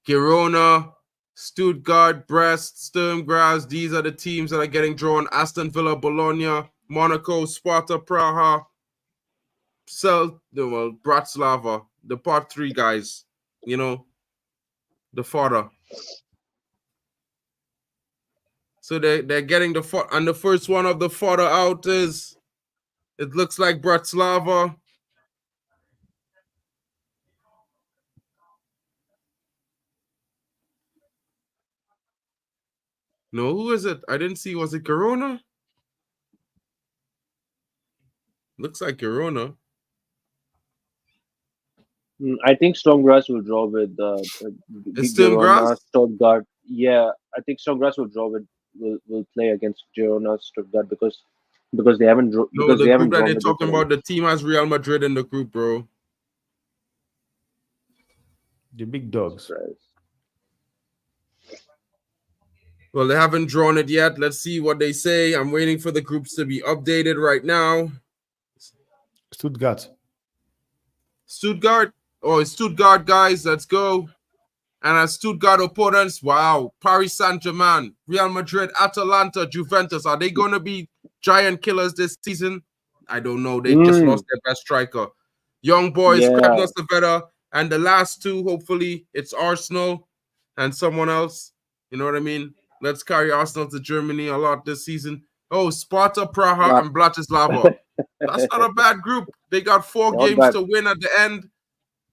Girona, Stuttgart, Brest, Sturm Graz. These are the teams that are getting drawn. Aston Villa, Bologna, Monaco, Sparta, Praha, Bratislava. The part 3 guys. You know, the fodder. So they're getting the fodder. And the first one of the fodder out is, it looks like Bratislava. No, who is it? I didn't see. Was it Girona? Looks like Girona.
I think Sturm Graz will draw with
Sturm Graz?
Stuttgart. Yeah, I think Sturm Graz will draw with will play against Girona, Stuttgart because they haven't drawn.
No, the group that they're talking about, the team has Real Madrid in the group, bro.
The big dogs.
Right.
Well, they haven't drawn it yet. Let's see what they say. I'm waiting for the groups to be updated right now.
Stuttgart.
Oh, it's Stuttgart, guys. Let's go. And as Stuttgart opponents, wow. Paris Saint-Germain, Real Madrid, Atalanta, Juventus. Are they going to be giant killers this season? I don't know. They just lost their best striker. Young boys, Krasnodar Saveta. And the last two, hopefully, it's Arsenal and someone else. You know what I mean? Let's carry Arsenal to Germany a lot this season. Oh, Sparta, Praha, and Bratislava. That's not a bad group. They got 4 games to win at the end,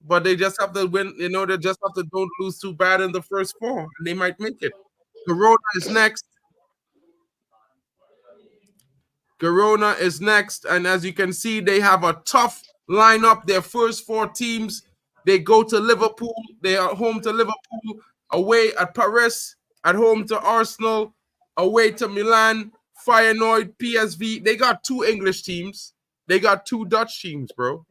but they just have to win. You know, they just have to don't lose too bad in the first 4, and they might make it. Girona is next. Girona is next, and as you can see, they have a tough lineup. Their first 4 teams, they go to Liverpool. They are home to Liverpool, away at Paris, at home to Arsenal, away to Milan, Feyenoord, PSV. They got 2 English teams. They got 2 Dutch teams, bro.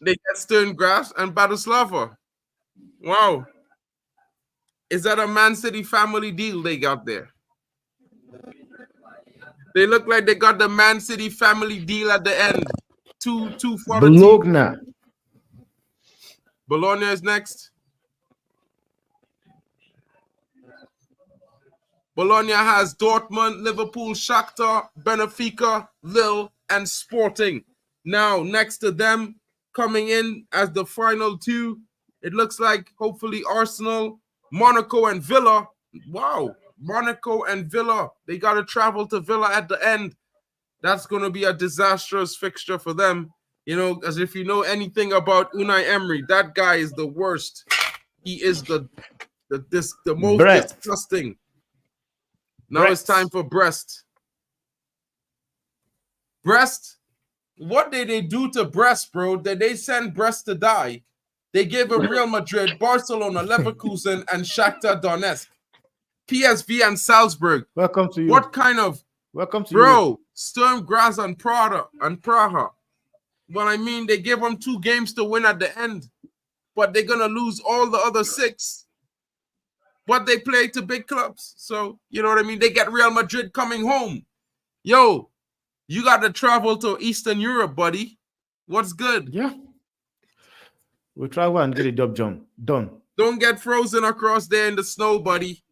They get Sturm Graz and Bratislava. Wow. Is that a Man City family deal they got there? They look like they got the Man City family deal at the end. 2 for the
Bologna.
Bologna is next. Bologna has Dortmund, Liverpool, Shakhtar, Benfica, Lille, and Sporting. Now, next to them, coming in as the final 2, it looks like hopefully Arsenal, Monaco, and Villa. Wow, Monaco and Villa. They got to travel to Villa at the end. That's going to be a disastrous fixture for them. You know, as if you know anything about Unai Emery, that guy is the worst. He is the The most
Brest.
disgusting. Now it's time for Brest. Brest. What did they do to Brest, bro? Did they send Brest to die? They gave him Real Madrid, Barcelona, Leverkusen, and Shakhtar Donetsk. PSV and Salzburg.
Welcome to you.
What kind of
welcome to
bro?
You.
Sturm Graz and Praha. Well, I mean, they gave them 2 games to win at the end, but they're gonna lose all the other 6. But they play to big clubs, so you know what I mean. They get Real Madrid coming home. Yo, you got to travel to Eastern Europe, buddy. What's good?
Yeah, we'll travel and get a job done.
Don't get frozen across there in the snow, buddy.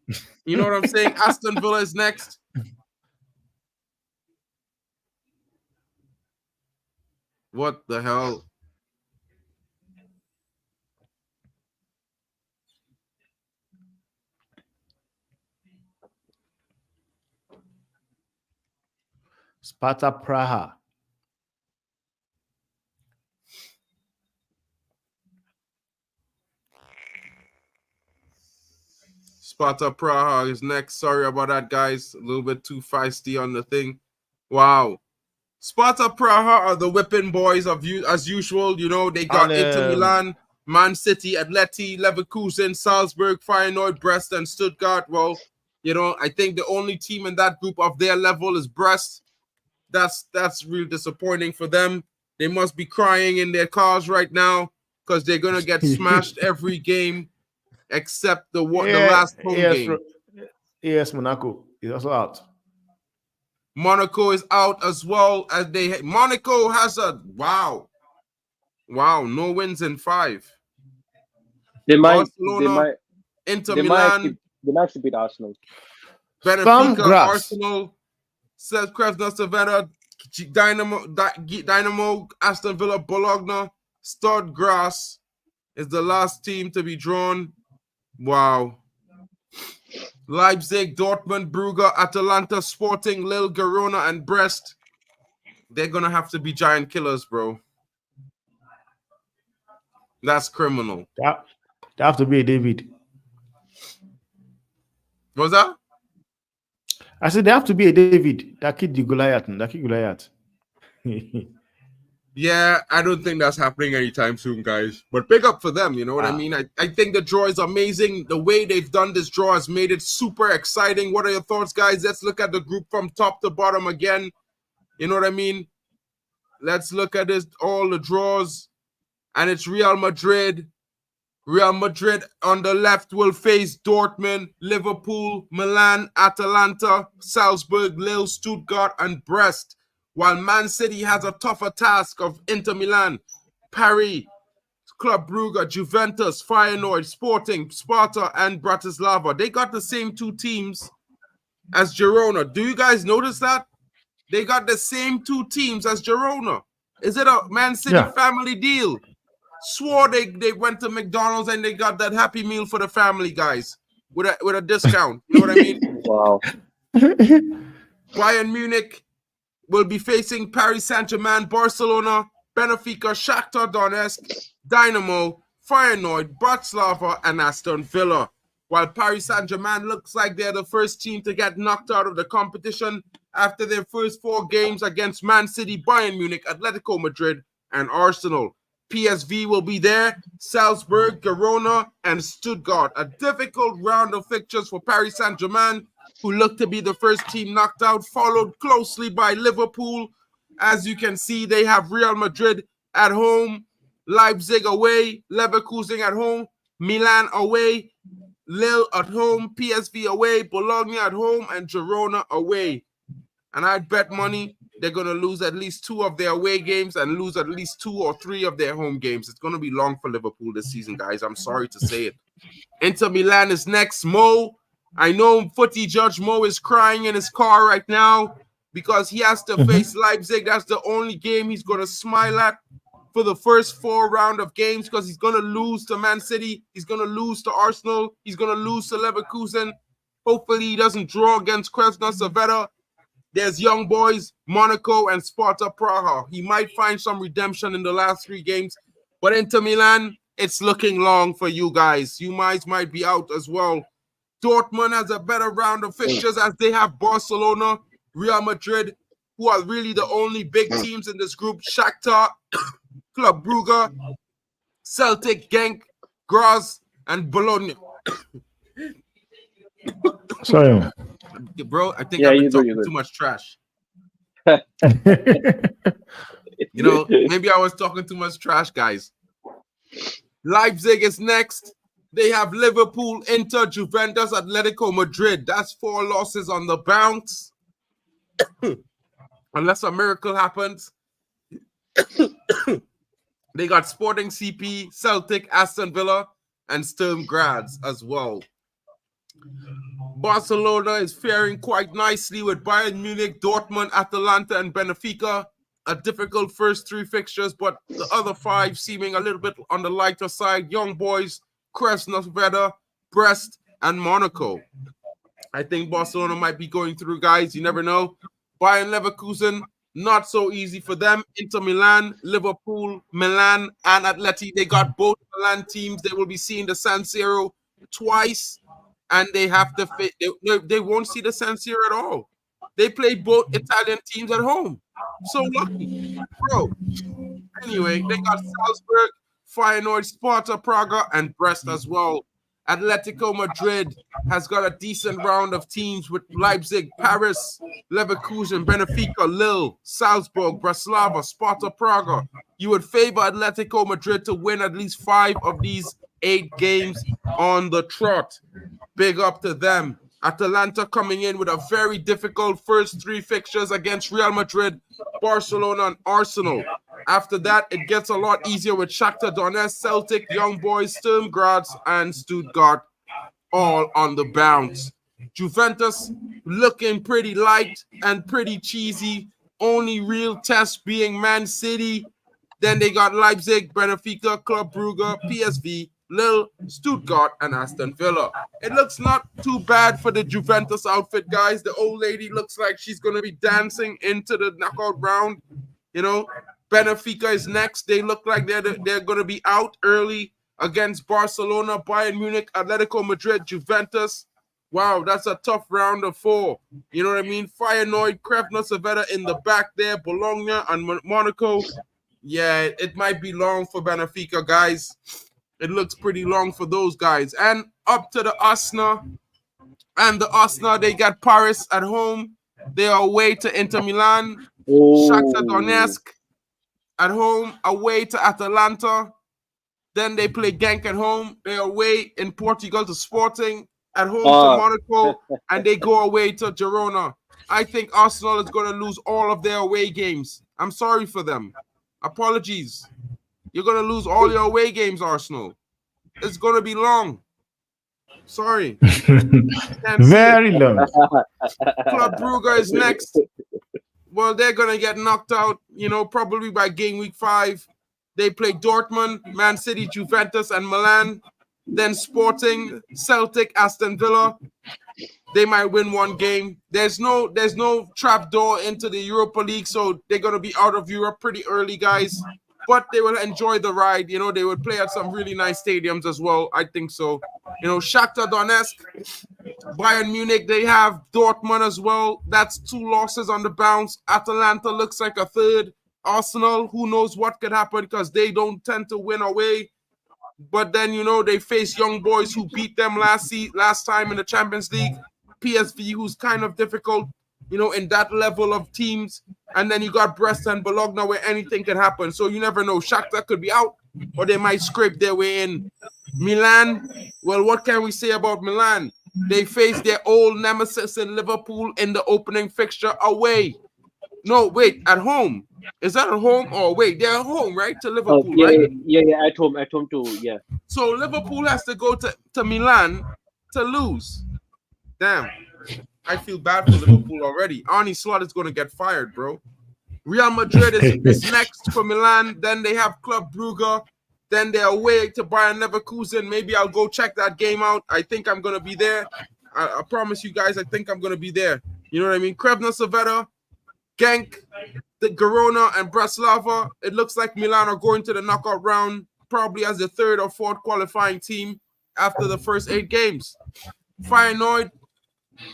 You know what I'm saying? Aston Villa is next. What the hell?
Sparta Praha.
Sparta Praha is next. Sorry about that, guys. A little bit too feisty on the thing. Wow. Sparta Praha are the whipping boys of you as usual. You know, they got Inter Milan, Man City, Atleti, Leverkusen, Salzburg, Feyenoord, Brest, and Stuttgart. Well, you know, I think the only team in that group of their level is Brest. That's real disappointing for them. They must be crying in their cars right now because they're gonna get smashed every game except the last home game.
Yes, Monaco is also out.
Monaco is out as well as Monaco has a wow, no wins in 5. Barcelona, Inter Milan,
they might actually beat Arsenal.
Benfica, Arsenal, Krasnodar, Dynamo, Aston Villa, Bologna, Stade Graz is the last team to be drawn. Wow. Leipzig, Dortmund, Brugge, Atalanta, Sporting, Lille, Girona, and Brest. They're going to have to be giant killers, bro. That's criminal.
They have to be a David.
What's that?
I said they have to be a David. That kid Goliath.
Yeah, I don't think that's happening anytime soon, guys. But big up for them, you know what I mean? I think the draw is amazing. The way they've done this draw has made it super exciting. What are your thoughts, guys? Let's look at the group from top to bottom again. You know what I mean? Let's look at this, all the draws. And it's Real Madrid. Real Madrid on the left will face Dortmund, Liverpool, Milan, Atalanta, Salzburg, Lille, Stuttgart, and Brest. While Man City has a tougher task of Inter Milan, Paris, Club Brugge, Juventus, Feyenoord, Sporting, Sparta, and Bratislava. They got the same 2 teams as Girona. Do you guys notice that? They got the same 2 teams as Girona. Is it a Man City family deal? Swore they went to McDonald's and they got that Happy Meal for the family, guys, with a discount. You know what I mean?
Wow.
Bayern Munich will be facing Paris Saint-Germain, Barcelona, Benfica, Shakhtar Donetsk, Dynamo, Feyenoord, Bratislava, and Aston Villa. While Paris Saint-Germain looks like they're the first team to get knocked out of the competition after their first 4 games against Man City, Bayern Munich, Atletico Madrid, and Arsenal. PSV will be there, Salzburg, Girona, and Stuttgart. A difficult round of fixtures for Paris Saint-Germain, who look to be the first team knocked out, followed closely by Liverpool. As you can see, they have Real Madrid at home, Leipzig away, Leverkusen at home, Milan away, Lille at home, PSV away, Bologna at home, and Girona away. And I'd bet money they're going to lose at least 2 of their away games and lose at least 2 or 3 of their home games. It's going to be long for Liverpool this season, guys. I'm sorry to say it. Inter Milan is next. Mo, I know footy judge Mo is crying in his car right now because he has to face Leipzig. That's the only game he's going to smile at for the first 4 round of games because he's going to lose to Man City. He's going to lose to Arsenal. He's going to lose to Leverkusen. Hopefully he doesn't draw against Krasnodar. There's young boys, Monaco and Sparta Praha. He might find some redemption in the last 3 games. But Inter Milan, it's looking long for you guys. You might be out as well. Dortmund has a better round of fixtures as they have Barcelona, Real Madrid, who are really the only big teams in this group. Shakhtar, Club Brugge, Celtic, Genk, Graz, and Bologna.
Sorry.
Bro, I think I've been talking too much trash. Maybe I was talking too much trash, guys. Leipzig is next. They have Liverpool, Inter, Juventus, Atletico Madrid. That's 4 losses on the bounce. Unless a miracle happens. They got Sporting CP, Celtic, Aston Villa, and Sturm Graz as well. Barcelona is faring quite nicely with Bayern Munich, Dortmund, Atalanta, and Benfica. A difficult first 3 fixtures, but the other 5 seeming a little bit on the lighter side. Young Boys, Krasnodar, Brest, and Monaco. I think Barcelona might be going through, guys. You never know. Bayern Leverkusen, not so easy for them. Inter Milan, Liverpool, Milan, and Atleti. They got both Milan teams. They will be seeing the San Siro twice, and they have to they won't see the San Siro at all. They play both Italian teams at home. So lucky, bro. Anyway, they got Salzburg, Feyenoord, Sparta Praga, and Brest as well. Atletico Madrid has got a decent round of teams with Leipzig, Paris, Leverkusen, Benfica, Lille, Salzburg, Bratislava, Sparta Praga. You would favor Atletico Madrid to win at least 5 of these 8 games on the trot. Big up to them. Atalanta coming in with a very difficult first 3 fixtures against Real Madrid, Barcelona, and Arsenal. After that, it gets a lot easier with Shakhtar Donetsk, Celtic, Young Boys, Sturm Graz, and Stuttgart, all on the bounce. Juventus looking pretty light and pretty cheesy. Only real test being Man City. Then they got Leipzig, Benfica, Club Brugge, PSV, Lille, Stuttgart, and Aston Villa. It looks not too bad for the Juventus outfit, guys. The old lady looks like she's going to be dancing into the knockout round. Benfica is next. They look like they're going to be out early against Barcelona, Bayern Munich, Atletico Madrid, Juventus. Wow, that's a tough round of 4. You know what I mean? Feyenoord, Krasnodar in the back there, Bologna and Monaco. Yeah, it might be long for Benfica, guys. It looks pretty long for those guys. And up to the Arsenal. And the Arsenal, they got Paris at home. They are away to Inter Milan. Shakhtar Donetsk at home, away to Atalanta. Then they play Genk at home. They are away in Portugal to Sporting. At home to Monaco. And they go away to Girona. I think Arsenal is going to lose all of their away games. I'm sorry for them. Apologies. You're going to lose all your away games, Arsenal. It's going to be long. Sorry.
Very long.
Club Brugge is next. Well, they're going to get knocked out, probably by game week 5. They play Dortmund, Man City, Juventus, and Milan. Then Sporting, Celtic, Aston Villa. They might win 1 game. There's no trap door into the Europa League, so they're going to be out of Europe pretty early, guys. But they will enjoy the ride. They would play at some really nice stadiums as well. I think so. Shakhtar Donetsk, Bayern Munich, they have Dortmund as well. That's 2 losses on the bounce. Atalanta looks like a 3rd. Arsenal, who knows what could happen because they don't tend to win away. But then, they face Young Boys who beat them last time in the Champions League. PSV, who's kind of difficult, in that level of teams. And then you got Brest and Bologna where anything can happen. So you never know. Shakhtar could be out or they might scrape their way in. Milan, well, what can we say about Milan? They face their old nemesis in Liverpool in the opening fixture away. No, wait, at home. Is that at home? Or wait, they're at home, right? To Liverpool, right?
Yeah, at home too, yeah.
So Liverpool has to go to Milan to lose. Damn. I feel bad for Liverpool already. Arne Slot is going to get fired, bro. Real Madrid is next for Milan. Then they have Club Brugge. Then they're away to Bayern Leverkusen. Maybe I'll go check that game out. I think I'm going to be there. I promise you guys, I think I'm going to be there. You know what I mean? Krasnodar, Genk, the Girona, and Bratislava. It looks like Milan are going to the knockout round. probably as the third or fourth qualifying team after the first 8 games. Feyenoord,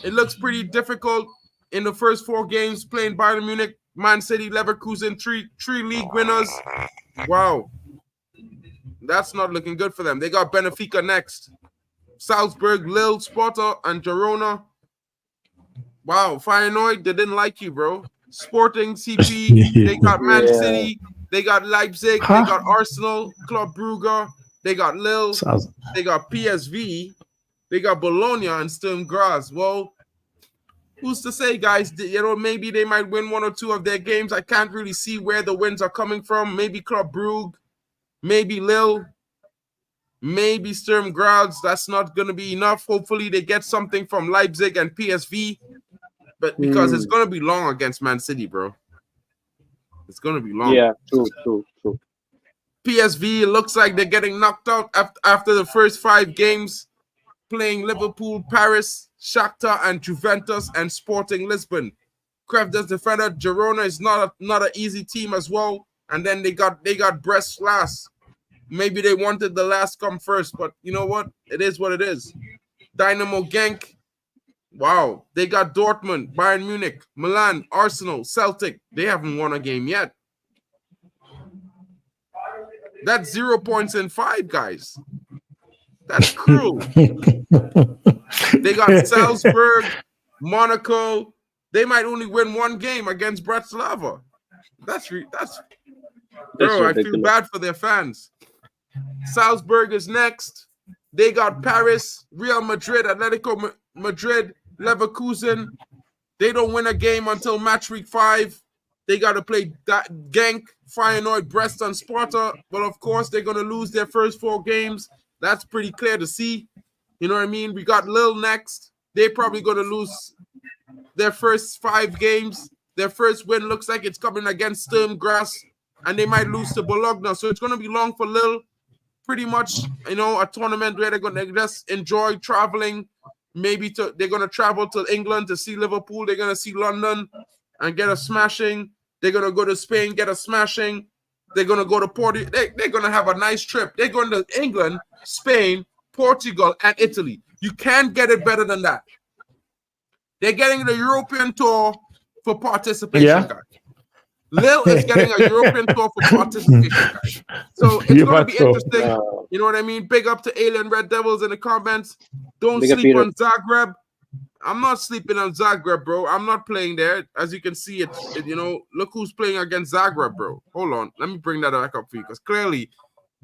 it looks pretty difficult in the first 4 games playing Bayern Munich, Man City, Leverkusen, three league winners. Wow. That's not looking good for them. They got Benfica next. Salzburg, Lille, Sparta, and Girona. Wow, Feyenoord, they didn't like you, bro. Sporting, CP, they got Man City, they got Leipzig, they got Arsenal, Club Brugge, they got Lille, they got PSV, they got Bologna and Sturm Graz. Well, who's to say, guys? You know, maybe they might win 1 or 2 of their games. I can't really see where the wins are coming from. Maybe Club Brugge, maybe Lille, maybe Sturm Graz. That's not going to be enough. Hopefully they get something from Leipzig and PSV. But because it's going to be long against Man City, bro. It's going to be long.
Yeah, true.
PSV, it looks like they're getting knocked out after the first 5 games, playing Liverpool, Paris, Shakhtar, and Juventus, and Sporting Lisbon. Crevda's defender, Girona, is not an easy team as well. And then they got Brest last. Maybe they wanted the last come first, but you know what? It is what it is. Dynamo Genk. Wow, they got Dortmund, Bayern Munich, Milan, Arsenal, Celtic. They haven't won a game yet. That's 0 points in 5, guys. That's cruel. They got Salzburg, Monaco. They might only win 1 game against Bratislava. Bro, I feel bad for their fans. Salzburg is next. They got Paris, Real Madrid, Atletico Madrid, Leverkusen. They don't win a game until match week 5. They got to play Genk, Feyenoord, Brest, and Sparta. But of course, they're going to lose their first 4 games. That's pretty clear to see. You know what I mean? We got Lille next. They're probably going to lose their first 5 games. Their first win looks like it's coming against Sturm Graz, and they might lose to Bologna. So it's going to be long for Lille. Pretty much, you know, a tournament where they're going to just enjoy traveling. Maybe they're going to travel to England to see Liverpool. They're going to see London and get a smashing. They're going to go to Spain, get a smashing. They're going to go to Portugal. They're going to have a nice trip. They're going to England, Spain, Portugal, and Italy. You can't get it better than that. They're getting the European tour for participation, guys. Lille is getting a European tour for participation, guys. So it's going to be interesting. You know what I mean? Big up to Alien Red Devils in the comments. Don't sleep on Zagreb. I'm not sleeping on Zagreb, bro. I'm not playing there. As you can see, you know, look who's playing against Zagreb, bro. Hold on. Let me bring that back up for you, because clearly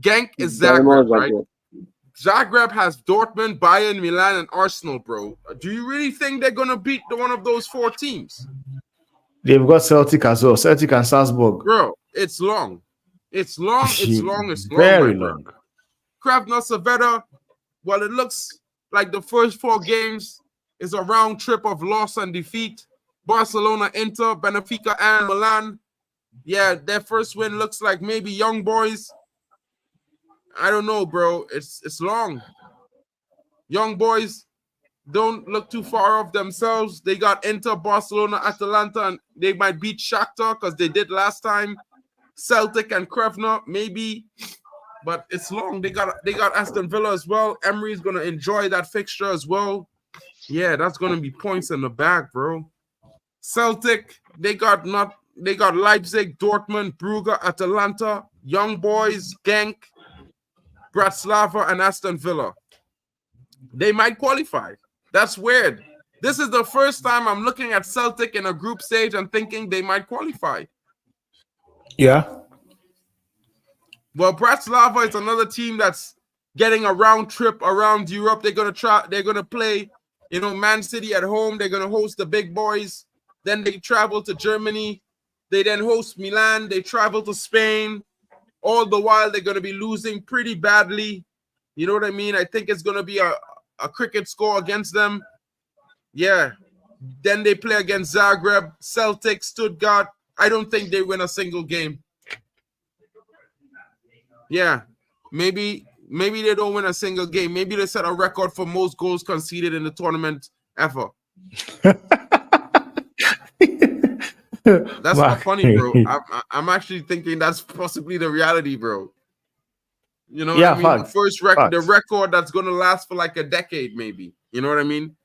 Genk is Zagreb, right? Zagreb has Dortmund, Bayern, Milan, and Arsenal, bro. Do you really think they're going to beat one of those 4 teams?
They've got Celtic as well. Celtic and Salzburg.
Bro, it's long. It's long. It's long. It's long.
Very long.
Krasnodar, well, it looks like the first 4 games is a round trip of loss and defeat. Barcelona, Inter, Benfica, and Milan. Yeah, their first win looks like maybe Young Boys. I don't know, bro. It's long. Young Boys don't look too far off themselves. They got Inter, Barcelona, Atalanta, and they might beat Shakhtar because they did last time. Celtic and Krevna, maybe. But it's long. They got Aston Villa as well. Emery's gonna enjoy that fixture as well. Yeah, that's gonna be points in the bag, bro. Celtic, they got Leipzig, Dortmund, Brugge, Atalanta, Young Boys, Genk, Bratislava, and Aston Villa. They might qualify. That's weird. This is the first time I'm looking at Celtic in a group stage and thinking they might qualify.
Yeah.
Well, Bratislava is another team that's getting a round trip around Europe. They're gonna play, you know, Man City at home. They're gonna host the big boys. Then they travel to Germany. They then host Milan. They travel to Spain. All the while they're gonna be losing pretty badly. You know what I mean? I think it's gonna be a cricket score against them. Yeah. Then they play against Zagreb, Celtic, Stuttgart. I don't think they win a single game. Yeah. Maybe they don't win a single game. Maybe they set a record for most goals conceded in the tournament ever. That's not funny, bro. I'm actually thinking that's possibly the reality, bro. You know
Yeah,
what I mean?
facts.
First record, the
Facts.
record that's going to last for like a decade, maybe. You know what I mean?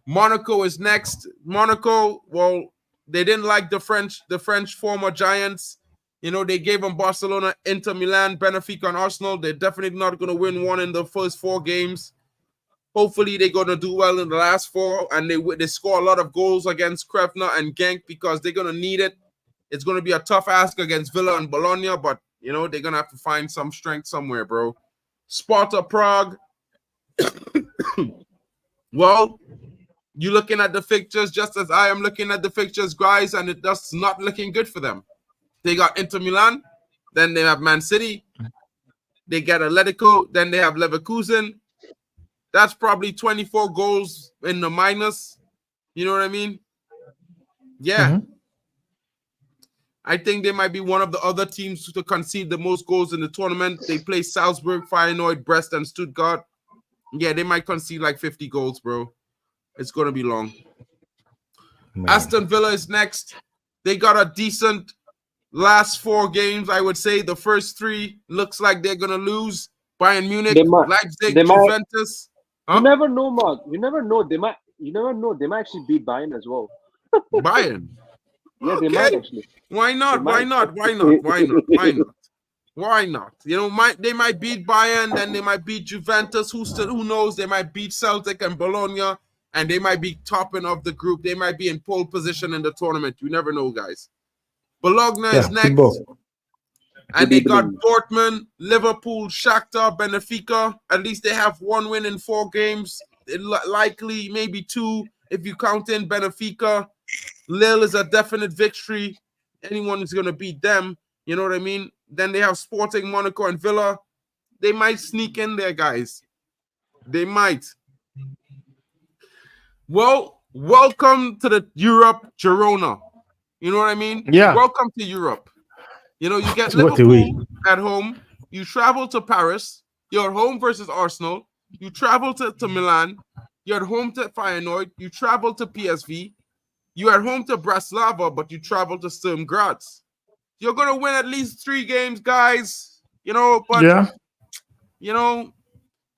Monaco is next. Monaco, well, they didn't like the French former giants. You know, they gave them Barcelona, Inter Milan, Benfica, and Arsenal. They're definitely not going to win one in the first 4 games. Hopefully, they're going to do well in the last 4, and they score a lot of goals against Krevna and Genk because they're going to need it. It's going to be a tough ask against Villa and Bologna, but, you know, they're going to have to find some strength somewhere, bro. Sparta Prague. Well, you're looking at the fixtures just as I am looking at the fixtures, guys, and it does not looking good for them. They got Inter Milan, then they have Man City, they get Atletico, then they have Leverkusen. That's probably 24 goals in the minus. You know what I mean? Yeah. I think they might be one of the other teams to concede the most goals in the tournament. They play Salzburg, Feyenoord, Brest, and Stuttgart. Yeah, they might concede like 50 goals, bro. It's going to be long. Man. Aston Villa is next. They got a decent last 4 games, I would say. The first 3 looks like they're going to lose. Bayern Munich, Leipzig, Juventus.
Huh? You never know, Mark. You never know. They might actually beat Bayern as well.
Bayern?
Yeah, they might actually.
Why not? Why not? Why not? Why not? Why not? Why not? You know, they might beat Bayern, then they might beat Juventus. Who knows? They might beat Celtic and Bologna, and they might be topping of the group. They might be in pole position in the tournament. You never know, guys. Bologna is next. And they got Dortmund, Liverpool, Shakhtar, Benfica. At least they have 1 win in 4 games. Likely maybe 2 if you count in Benfica. Lille is a definite victory. Anyone is going to beat them. You know what I mean? Then they have Sporting, Monaco, and Villa. They might sneak in there, guys. They might. Well, welcome to the Europe, Girona. You know what I mean?
Yeah.
Welcome to Europe. You know, you get Liverpool at home. You travel to Paris. You're at home versus Arsenal. You travel to Milan. You're at home to Feyenoord. You travel to PSV. You're at home to Bratislava, but you travel to Sturm Graz. You're going to win at least 3 games, guys. You know, but, you know,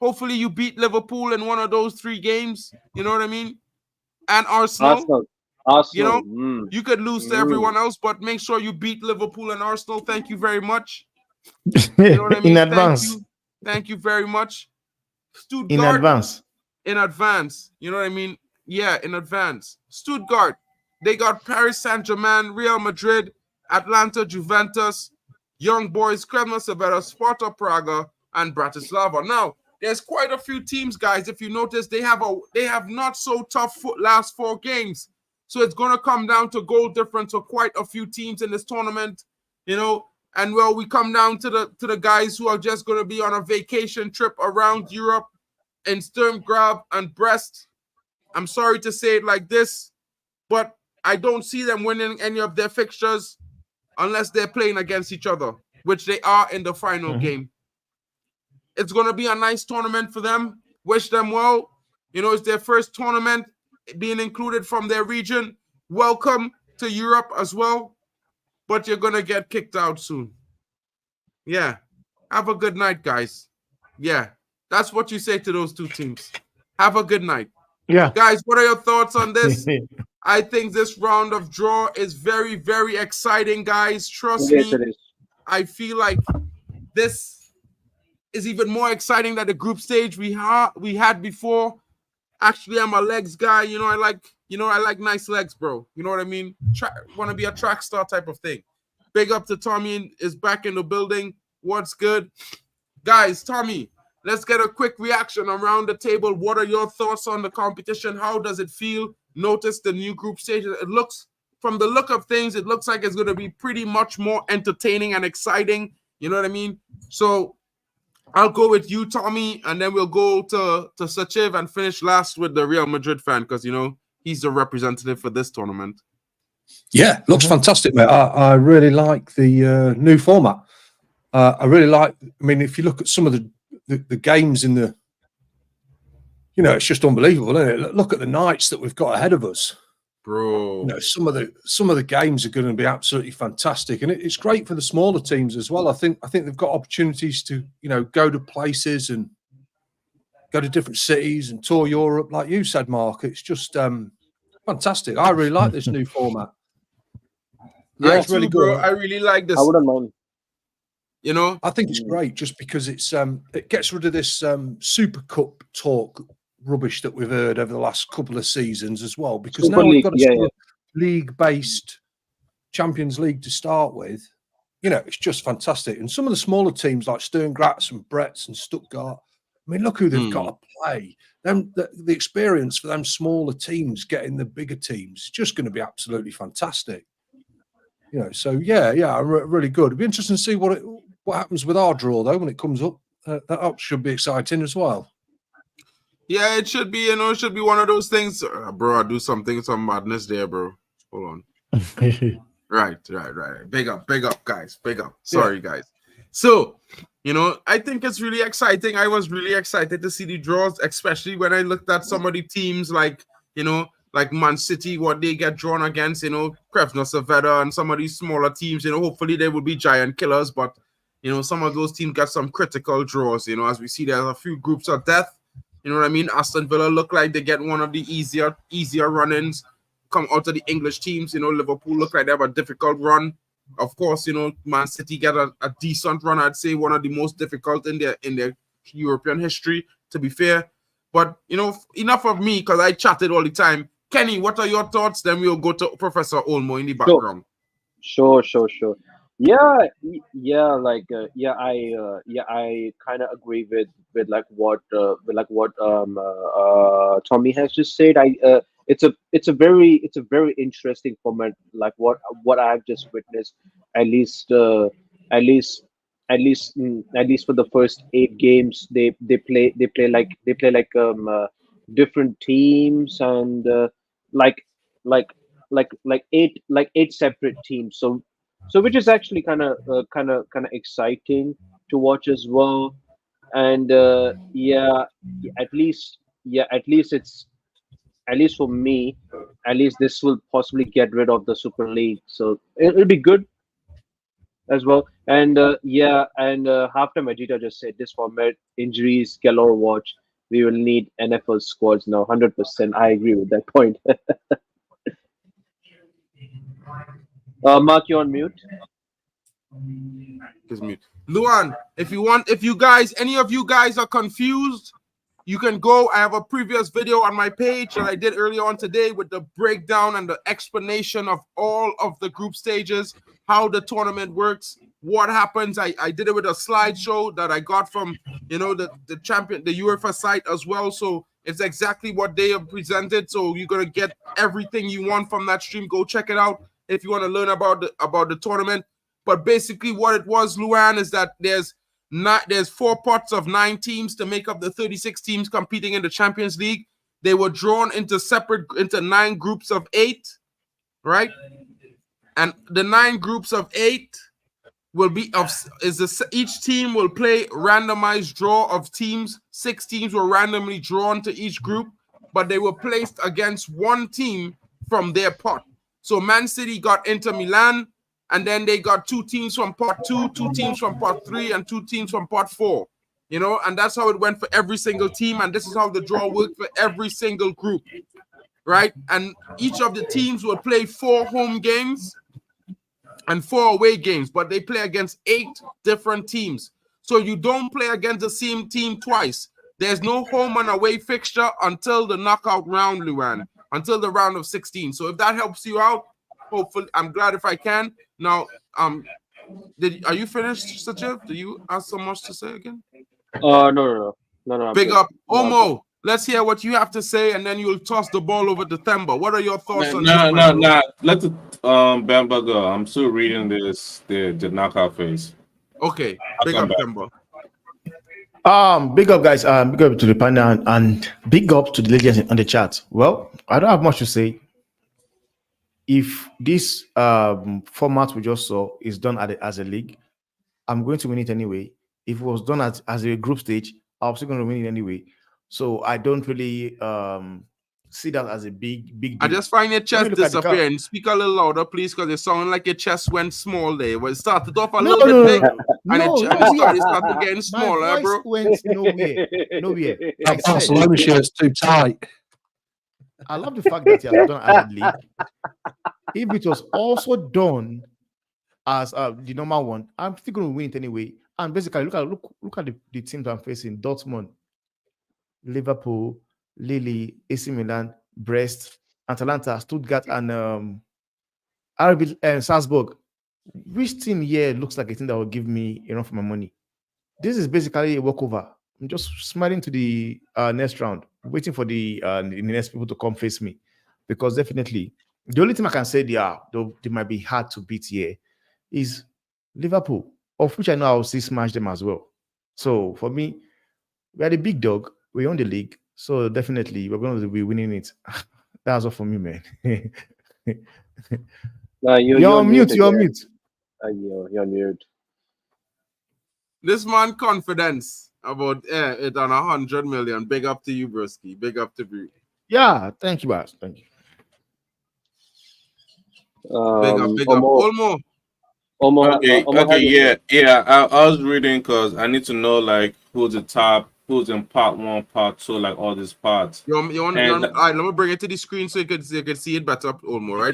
hopefully you beat Liverpool in one of those 3 games. You know what I mean? And Arsenal. You know, you could lose to everyone else, but make sure you beat Liverpool and Arsenal. Thank you very much. You know what I mean?
In advance.
Thank you very much. Stuttgart.
In advance.
In advance. You know what I mean? Yeah, in advance. Stuttgart. They got Paris Saint-Germain, Real Madrid, Atlanta, Juventus, Young Boys, Kremlin Severa, Sparta Praga, and Bratislava. Now, there's quite a few teams, guys. If you notice, they have not so tough last 4 games. So it's going to come down to goal difference for quite a few teams in this tournament, you know. And well, we come down to the guys who are just going to be on a vacation trip around Europe in Sturm Graz and Brest. I'm sorry to say it like this, but I don't see them winning any of their fixtures unless they're playing against each other, which they are in the final game. It's going to be a nice tournament for them. Wish them well. You know, it's their first tournament being included from their region. Welcome to Europe as well, but you're going to get kicked out soon. Yeah. Have a good night, guys. Yeah. That's what you say to those 2 teams. Have a good night.
Yeah.
Guys, what are your thoughts on this? I think this round of draw is very, very exciting, guys. Trust me.
It is.
I feel like this is even more exciting than the group stage we had before. Actually, I'm a legs guy. You know, I like nice legs, bro. You know what I mean? Want to be a track star type of thing. Big up to Tommy is back in the building. What's good? Guys, Tommy, let's get a quick reaction around the table. What are your thoughts on the competition? How does it feel? Notice the new group stage. It looks, from the look of things, it looks like it's going to be pretty much more entertaining and exciting. You know what I mean? So I'll go with you, Tommy, and then we'll go to Sachiv and finish last with the Real Madrid fan because, you know, he's the representative for this tournament.
Yeah, looks fantastic, mate. I really like the new format. I really like, I mean, if you look at some of the games in the, you know, it's just unbelievable, isn't it? Look at the nights that we've got ahead of us.
bro.
You know, some of the games are going to be absolutely fantastic, and it's great for the smaller teams as well. I think they've got opportunities to, you know, go to places and go to different cities and tour Europe, like you said, Mark. It's just fantastic. I really like this new format.
Yeah,
it's really
bro.
good.
I really like this.
I wouldn't mind.
You know,
I think it's great just because it gets rid of this Super Cup talk rubbish that we've heard over the last couple of seasons as well. Because
Super
now we've
League,
got a sort of league-based Champions League to start with. You know, it's just fantastic. And some of the smaller teams like Sturm Graz and Bretts and Stuttgart, I mean, look who they've got to play. The experience for them smaller teams getting the bigger teams is just going to be absolutely fantastic. You know, so yeah, really good. It'd be interesting to see what happens with our draw though when it comes up. That should be exciting as well.
Yeah, it should be. You know, it should be one of those things, bro. I do some madness there, bro. Hold on. Right. Big up, guys. Big up. Sorry, guys. So, you know, I think it's really exciting. I was really excited to see the draws, especially when I looked at some of the teams like, you know, like Man City, what they get drawn against, you know, Krasnodar and some of these smaller teams, you know, hopefully they will be giant killers, but, you know, some of those teams got some critical draws, you know, as we see there's a few groups of death, you know what I mean? Aston Villa look like they get one of the easier run-ins, come out of the English teams, you know, Liverpool look like they have a difficult run. Of course, you know, Man City get a decent run, I'd say one of the most difficult in their European history, to be fair. But, you know, enough of me, because I chatted all the time. Kenny, what are your thoughts? Then we'll go to Professor Olmo in the background.
Sure. I kind of agree with what Tommy has just said. It's a very interesting format, like what I've just witnessed, at least for the first 8 games. They play different teams, and like like eight separate teams. So which is actually kind of exciting to watch as well. And at least for me, at least this will possibly get rid of the Super League, so it'll be good as well. And halftime Ajita just said this format, injuries galore. Watch, we will need NFL squads now. 100%, I agree with that point. Mark, you on mute.
Luan, if any of you guys are confused, you can go. I have a previous video on my page that I did earlier on today with the breakdown and the explanation of all of the group stages, how the tournament works, what happens. I did it with a slideshow that I got from, you know, the UEFA site as well. So it's exactly what they have presented. So you're gonna get everything you want from that stream. Go check it out if you want to learn about the tournament. But basically what it was, Luan, is that there's 4 pots of 9 teams to make up the 36 teams competing in the Champions League. They were drawn into 9 groups of 8, right? And the 9 groups of 8 will be each team will play randomized draw of teams. 6 teams were randomly drawn to each group, but they were placed against one team from their pot. So Man City got Inter Milan, and then they got 2 teams from pot 2, 2 teams from pot 3, and 2 teams from pot 4. You know, and that's how it went for every single team, and this is how the draw worked for every single group, right? And each of the teams will play 4 home games and 4 away games, but they play against 8 different teams. So you don't play against the same team twice. There's no home and away fixture until the knockout round, Luan, until the round of 16. So if that helps you out, hopefully, I'm glad if I can. Now, are you finished, Sachiv? Do you have so much to say again?
No.
Big up. Omo, let's hear what you have to say, and then you'll toss the ball over to Themba. What are your thoughts on this?
No. Let the Bamba go. I'm still reading the knockout phase.
Okay. Big up, Themba.
Big up, guys. Big up to the panel and big up to the ladies on the chat. Well, I don't have much to say. If this format we just saw is done as a league, I'm going to win it anyway. If it was done as a group stage, I'm still going to win it anyway. So I don't really see that as a big deal.
I just find your chest
look at the
disappearing. Speak a little louder, please, because it sounded like your chest went small there. Well, it started off a
No,
little
no,
bit big,
no,
and
no,
it started getting
My
smaller,
voice
bro.
went nowhere. Nowhere. I
That
said,
Barcelona shirt's too tight.
I love the fact that he has done as a league. If it was also done as the normal one, I'm still going to win it anyway. And basically, look at the teams I'm facing: Dortmund, Liverpool, Lille, AC Milan, Brest, Atalanta, Stuttgart, and RB Salzburg. Which team here looks like a team that will give me enough for my money? This is basically a walkover. I'm just smiling to the next round, waiting for the next people to come face me, because definitely the only team I can say they might be hard to beat here is Liverpool, of which I know I'll see smash them as well. So for me, we are the big dog. We own the league, so definitely we're going to be winning it. That's all for me, man. You're on mute. You're on mute.
You're mute.
This man confidence about it on 100 million. Big up to you, broski. Big up to you.
Yeah, thank you, boss. Thank you.
Big up. Olmo.
I was reading because I need to know like who's the top, who's in part 1, part 2, like all these parts.
All right, let me bring it to the screen so you can see it better, Olmo, right?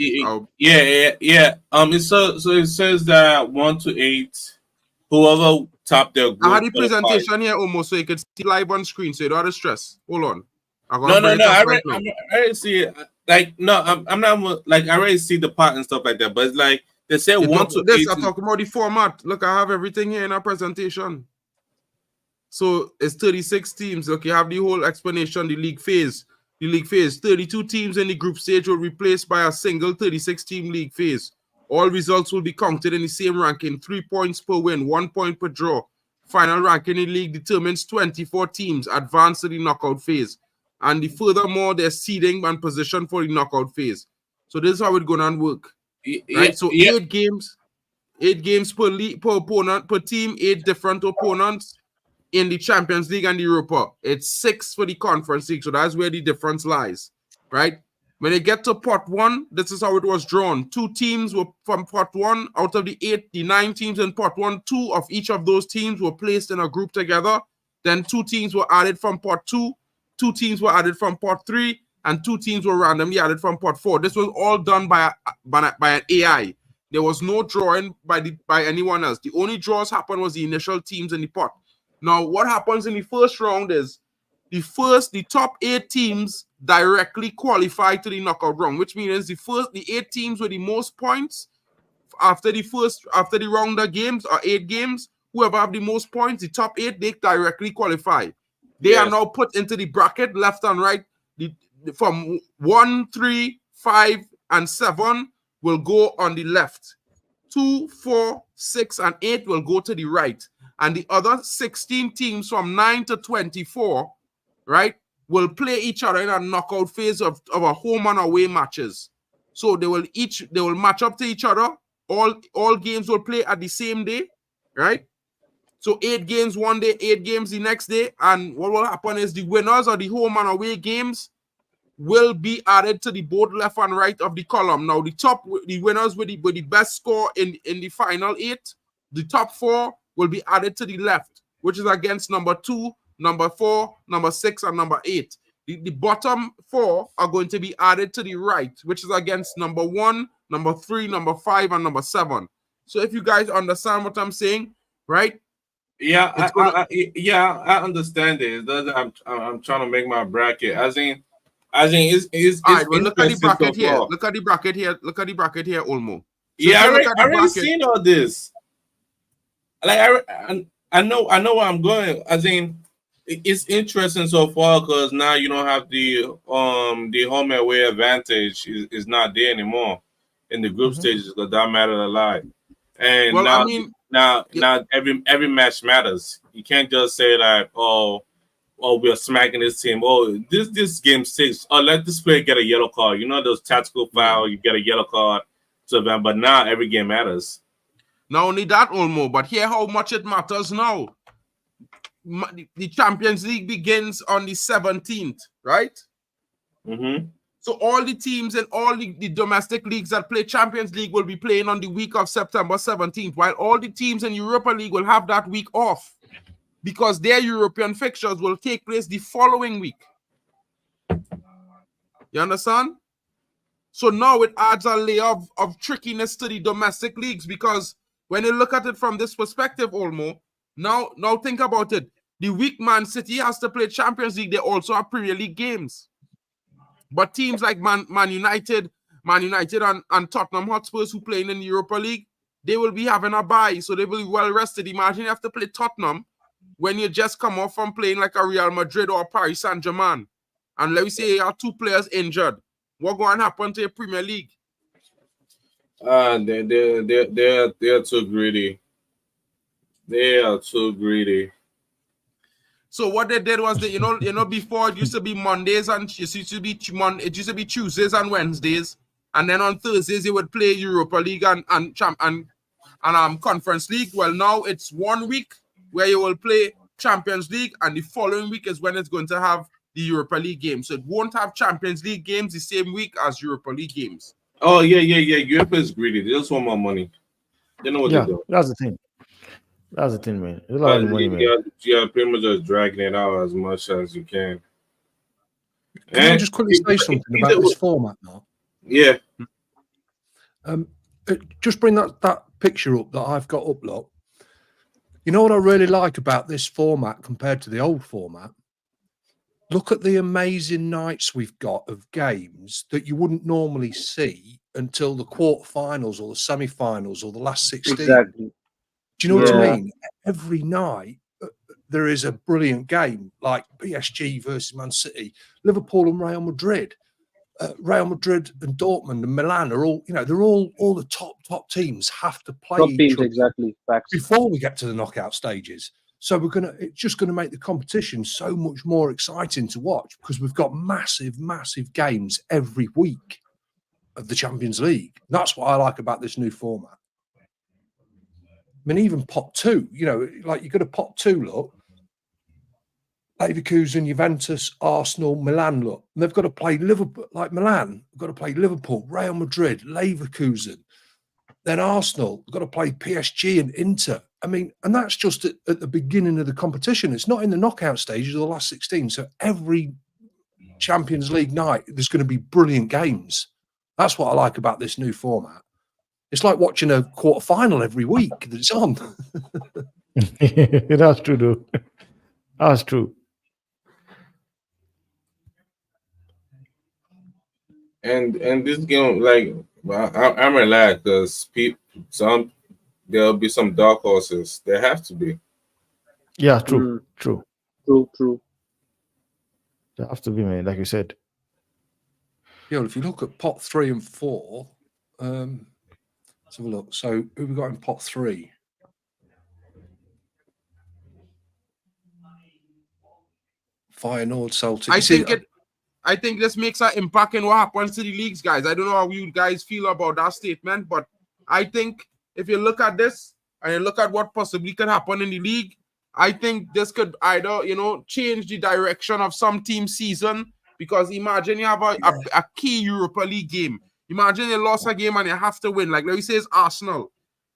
Yeah. It says that 1 to 8, whoever top their group.
I had the presentation here almost so you could see live on screen, so you don't have to stress. Hold on.
I already see it. Like, no, I'm not like I already see the part and stuff like that, but it's like they say 1 to 8.
I'm talking about the format. Look, I have everything here in our presentation. So it's 36 teams. Look, you have the whole explanation, the league phase. 32 teams in the group stage will be replaced by a single 36-team league phase. All results will be counted in the same ranking, 3 points per win, 1 point per draw. Final ranking in the league determines 24 teams advance to the knockout phase. And furthermore, they're seeding and position for the knockout phase. So this is how it's going to work. Right? So 8 games per opponent, per team, 8 different opponents in the Champions League and the Europa. It's 6 for the Conference League. So that's where the difference lies. Right? When they get to pot 1, this is how it was drawn. 2 teams were from pot 1. Out of the 9 teams in pot 1, 2 of each of those teams were placed in a group together. Then 2 teams were added from pot 2. 2 teams were added from pot 3. And 2 teams were randomly added from pot 4. This was all done by an AI. There was no drawing by anyone else. The only draws happened was the initial teams in the pot. Now, what happens in the first round is the top 8 teams directly qualify to the knockout round, which means the 8 teams with the most points after the round of games or 8 games, whoever have the most points, the top 8, they directly qualify. They are now put into the bracket left and right. From 1, 3, 5, and 7 will go on the left. 2, 4, 6, and 8 will go to the right. And the other 16 teams from 9 to 24, right, will play each other in a knockout phase of a home and away matches. So they will match up to each other. All games will play at the same day, right? So 8 games one day, 8 games the next day. And what will happen is the winners of the home and away games will be added to the both left and right of the column. Now, the winners with the best score in the final 8, the top 4 will be added to the left, which is against number 2, number 4, number 6, and number 8. The bottom 4 are going to be added to the right, which is against number 1, number 3, number 5, and number 7. So if you guys understand what I'm saying, right?
Yeah, I understand it. I'm trying to make my bracket. As in, it's
all right. Well, look at the bracket
so
here.
far.
Look at the bracket here. Look at the bracket here, Olmo.
So I already seen all this. Like I know where I'm going. As in, it's interesting so far because now you don't have the home and away advantage is not there anymore in the group stages because that mattered a lot. And now every match matters. You can't just say like, oh, we are smacking this team. Oh, this game 6. Oh, let this player get a yellow card. You know those tactical foul, you get a yellow card to them. But now every game matters.
Not only that, Olmo, but hear how much it matters now. The Champions League begins on the 17th, right? So all the teams and all the domestic leagues that play Champions League will be playing on the week of September 17th, while all the teams in Europa League will have that week off because their European fixtures will take place the following week. You understand? So now it adds a layer of trickiness to the domestic leagues, because when you look at it from this perspective, Olmo, now think about it. The week Man City has to play Champions League, they also have Premier League games. But teams like Man United and Tottenham Hotspurs who play in the Europa League, they will be having a bye, so they will be well rested. Imagine you have to play Tottenham when you just come off from playing like a Real Madrid or Paris Saint-Germain. And let me say you have 2 players injured. What going to happen to your Premier League?
They're too greedy. They are too greedy.
So what they did was that you know before it used to be Mondays and it used to be Tuesdays and Wednesdays, and then on Thursdays you would play Europa League and Conference League. Well, now it's 1 week where you will play Champions League, and the following week is when it's going to have the Europa League games. So it won't have Champions League games the same week as Europa League games.
Oh yeah. UEFA is greedy. They just want more money. They know what they're doing.
That's the thing. That's the thing, man. There's a lot of money, man.
Yeah, pretty much just dragging it out as much as you can.
Can I just quickly say something about this format now?
Yeah.
Just bring that picture up that I've got up, look. You know what I really like about this format compared to the old format? Look at the amazing nights we've got of games that you wouldn't normally see until the quarterfinals or the semi-finals or the last 16.
Exactly.
Do you know what I mean? Every night there is a brilliant game, like PSG versus Man City, Liverpool and Real Madrid. Real Madrid and Dortmund and Milan are all, they're all the top teams have to play each other
exactly. Facts.
before we get to the knockout stages. So it's just going to make the competition so much more exciting to watch, because we've got massive games every week of the Champions League. That's what I like about this new format. I mean, even pot 2, like you got a pot 2, look. Leverkusen, Juventus, Arsenal, Milan, look. And they've got to play Liverpool, like Milan, they've got to play Liverpool, Real Madrid, Leverkusen. Then Arsenal, they've got to play PSG and Inter. I mean, and that's just at the beginning of the competition. It's not in the knockout stages of the last 16. So every Champions League night, there's going to be brilliant games. That's what I like about this new format. It's like watching a quarterfinal every week that it's on.
That's true, though. That's true.
And this game, like, I'm relaxed because there'll be some dark horses. There have to be.
Yeah, true.
True.
There have to be, man. Like you said.
Yeah, well, if you look at pot 3 and 4, let's have a look. So who we got in pot 3? Feyenoord, Celtic.
I think this makes an impact in what happens to the leagues, guys. I don't know how you guys feel about that statement, but I think if you look at this and you look at what possibly can happen in the league, I think this could either, change the direction of some team season, because imagine you have a key Europa League game. Imagine you lost a game and you have to win. Like, let me say it's Arsenal.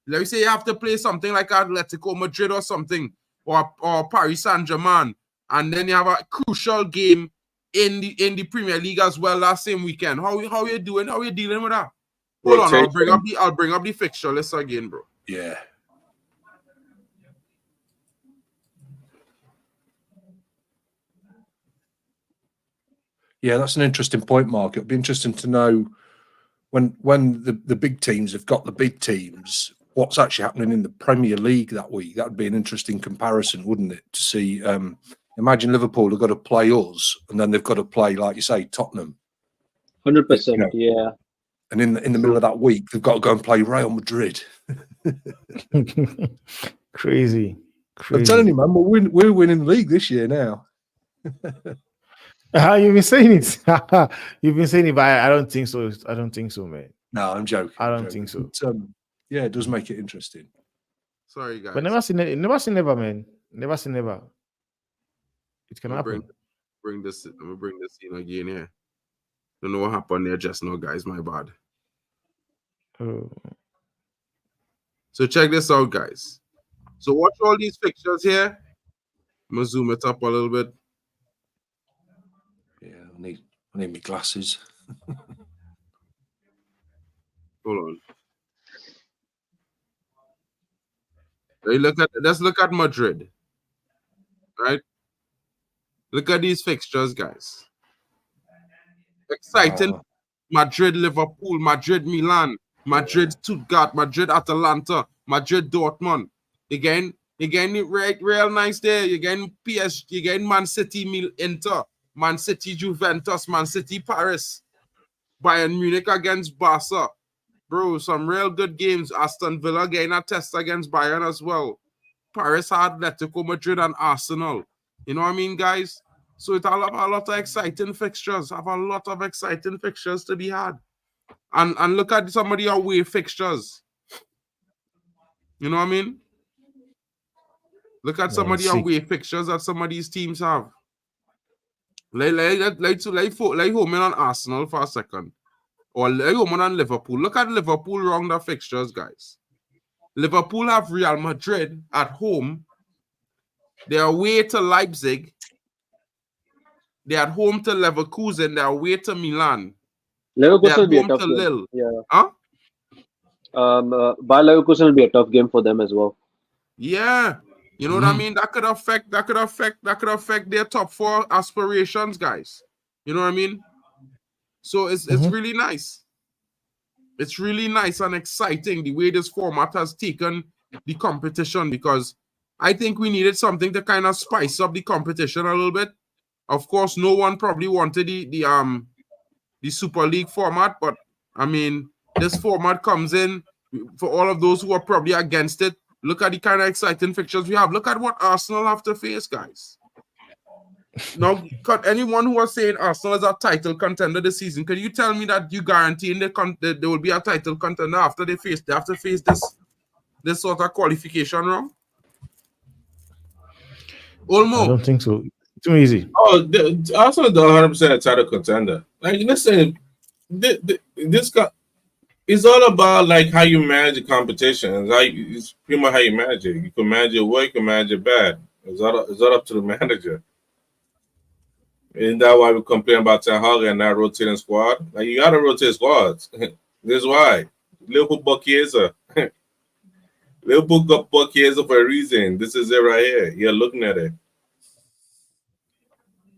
Let me say you have to play something like Atletico Madrid or something, or Paris Saint-Germain, and then you have a crucial game in the Premier League as well last same weekend. How you doing? How you dealing with that? Hold on, I'll bring up the fixture list again, bro.
Yeah. Yeah, that's an interesting point, Mark. It'll be interesting to know when the big teams have got the big teams, what's actually happening in the Premier League that week. That would be an interesting comparison, wouldn't it? To see, imagine Liverpool have got to play us, and then they've got to play, like you say, Tottenham.
100%, yeah.
And in the middle of that week, they've got to go and play Real Madrid.
Crazy.
I'm telling you, man, we're winning the league this year now.
You've been saying it. You've been saying it, but I don't think so. I don't think so, man.
No, I'm joking.
I don't think so.
But, yeah, it does make it interesting.
Sorry, guys.
But never say never, man. Never say never. It can happen.
Let me bring this in again here. Don't know what happened there just now, guys. My bad.
Oh.
So check this out, guys. So watch all these fixtures here. I'm gonna zoom it up a little bit.
Yeah, I need my glasses.
Hold on. Let's look at Madrid. Right? Look at these fixtures, guys. Exciting. Madrid, Liverpool, Madrid, Milan, Madrid, Stuttgart, Madrid, Atalanta, Madrid, Dortmund. Again, real nice there. You're getting PSG, you're getting Man City, Inter, Man City, Juventus, Man City, Paris, Bayern Munich against Barca. Bro, some real good games. Aston Villa getting a test against Bayern as well. Paris, Atletico Madrid, and Arsenal. You know what I mean, guys? So it's a lot of exciting fixtures. Have a lot of exciting fixtures to be had. And look at some of the away fixtures. You know what I mean? Look at some of the away fixtures that some of these teams have. Let's home in on Arsenal for a second. Or let's home in on Liverpool. Look at Liverpool round of fixtures, guys. Liverpool have Real Madrid at home. They're away to Leipzig. They're at home to Leverkusen. They're away to Milan.
Leverkusen will be a
home
tough
to
game.
Lille.
Yeah.
Huh?
By Leverkusen will be a tough game for them as well.
Yeah. You know what I mean? That could affect their top 4 aspirations, guys. You know what I mean? So it's really nice. It's really nice and exciting the way this format has taken the competition, because I think we needed something to kind of spice up the competition a little bit. Of course, no one probably wanted the Super League format, but I mean, this format comes in for all of those who are probably against it. Look at the kind of exciting fixtures we have. Look at what Arsenal have to face, guys. Now, anyone who was saying Arsenal is a title contender this season, can you tell me that you guarantee that there will be a title contender after they have to face this sort of qualification round? Almost.
I don't think so. Too easy.
Oh, Arsenal is 100% a title contender. Like, listen, this it's all about like how you manage the competition. It's pretty much how you manage it. You can manage it well, you can manage it bad. It's all up to the manager. Isn't that why we complain about Ten Hag and not rotating squad? Like, you gotta rotate squads. This is why. Liverpool got Chiesa. Liverpool got Chiesa for a reason. This is it right here. You're looking at it.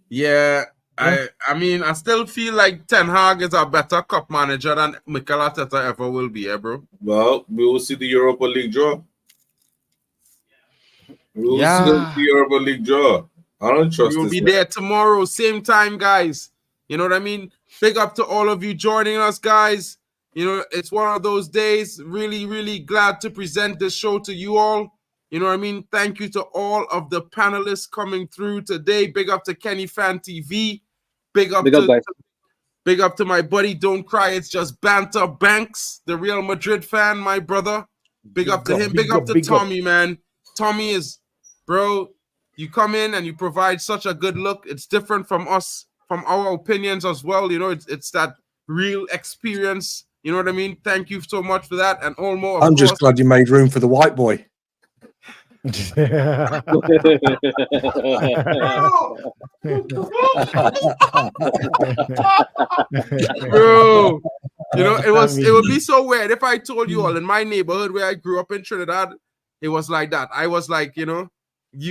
Yeah, I mean, I still feel like Ten Hag is a better cup manager than Mikel Arteta ever will be, bro.
Well, we will see the Europa League draw. We will see the Europa League draw. I don't trust this.
We'll be there tomorrow, same time, guys. You know what I mean? Big up to all of you joining us, guys. You know, it's one of those days. Really, really glad to present this show to you all. You know what I mean? Thank you to all of the panelists coming through today. Big up to Kenny Fan TV. Big up to my buddy Don't Cry, It's Just Banter Banks, the Real Madrid fan, my brother. Big up to him. Big up to Tommy, man. Tommy is, bro, you come in and you provide such a good look. It's different from us, from our opinions as well. You know, it's that real experience. You know what I mean? Thank you so much for that. And Olmo,
I'm just glad you made room for the white boy.
Bro, you know, it would be so weird if I told you all in my neighborhood where I grew up in Trinidad, it was like that. I was like, you know,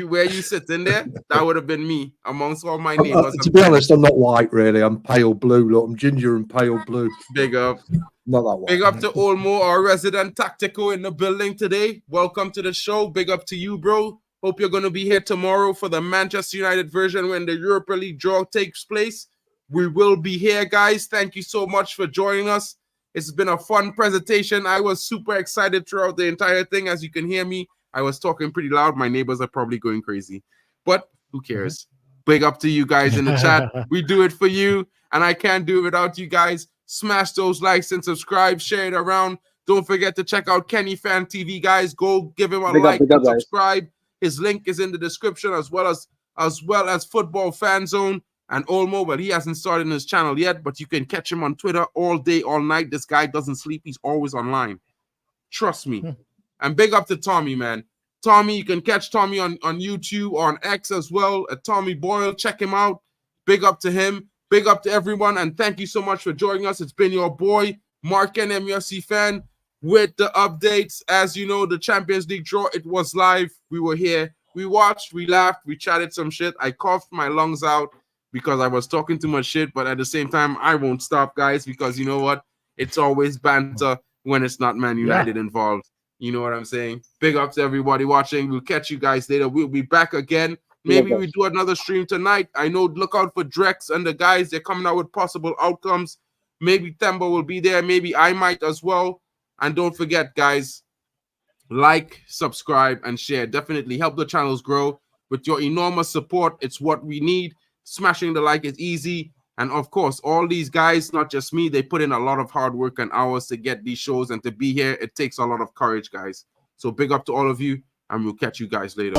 where you sitting there, that would have been me amongst all my neighbors.
To be honest, I'm not white really. I'm pale blue. Look, I'm ginger and pale blue.
Big up.
Not that white.
Big up to Olmo, our resident tactical in the building today. Welcome to the show. Big up to you, bro. Hope you're going to be here tomorrow for the Manchester United version when the Europa League draw takes place. We will be here, guys. Thank you so much for joining us. It's been a fun presentation. I was super excited throughout the entire thing. As you can hear me, I was talking pretty loud. My neighbors are probably going crazy, but who cares? Big up to you guys in the chat. We do it for you, and I can't do it without you guys. Smash those likes and subscribe, share it around. Don't forget to check out Kenny Fan TV, guys. Go give him a like and subscribe. His link is in the description, as well as Football Fan Zone. And Olmo, well, he hasn't started his channel yet, but you can catch him on Twitter all day, all night. This guy doesn't sleep. He's always online. Trust me. And big up to Tommy, man. Tommy, you can catch Tommy on YouTube or on X as well, at Tommy Boyle. Check him out. Big up to him. Big up to everyone. And thank you so much for joining us. It's been your boy, Mark and MUFC fan, with the updates. As you know, the Champions League draw, it was live. We were here. We watched, we laughed, we chatted some shit. I coughed my lungs out because I was talking too much shit, but at the same time, I won't stop, guys, because you know what? It's always banter when it's not Man United involved. You know what I'm saying? Big up to everybody watching. We'll catch you guys later. We'll be back again. Maybe we do another stream tonight. I know, look out for Drex and the guys. They're coming out with possible outcomes. Maybe Themba will be there. Maybe I might as well. And don't forget, guys, like, subscribe, and share. Definitely help the channels grow. With your enormous support, it's what we need. Smashing the like is easy. And of course, all these guys, not just me, they put in a lot of hard work and hours to get these shows and to be here. It takes a lot of courage, guys. So big up to all of you, and we'll catch you guys later.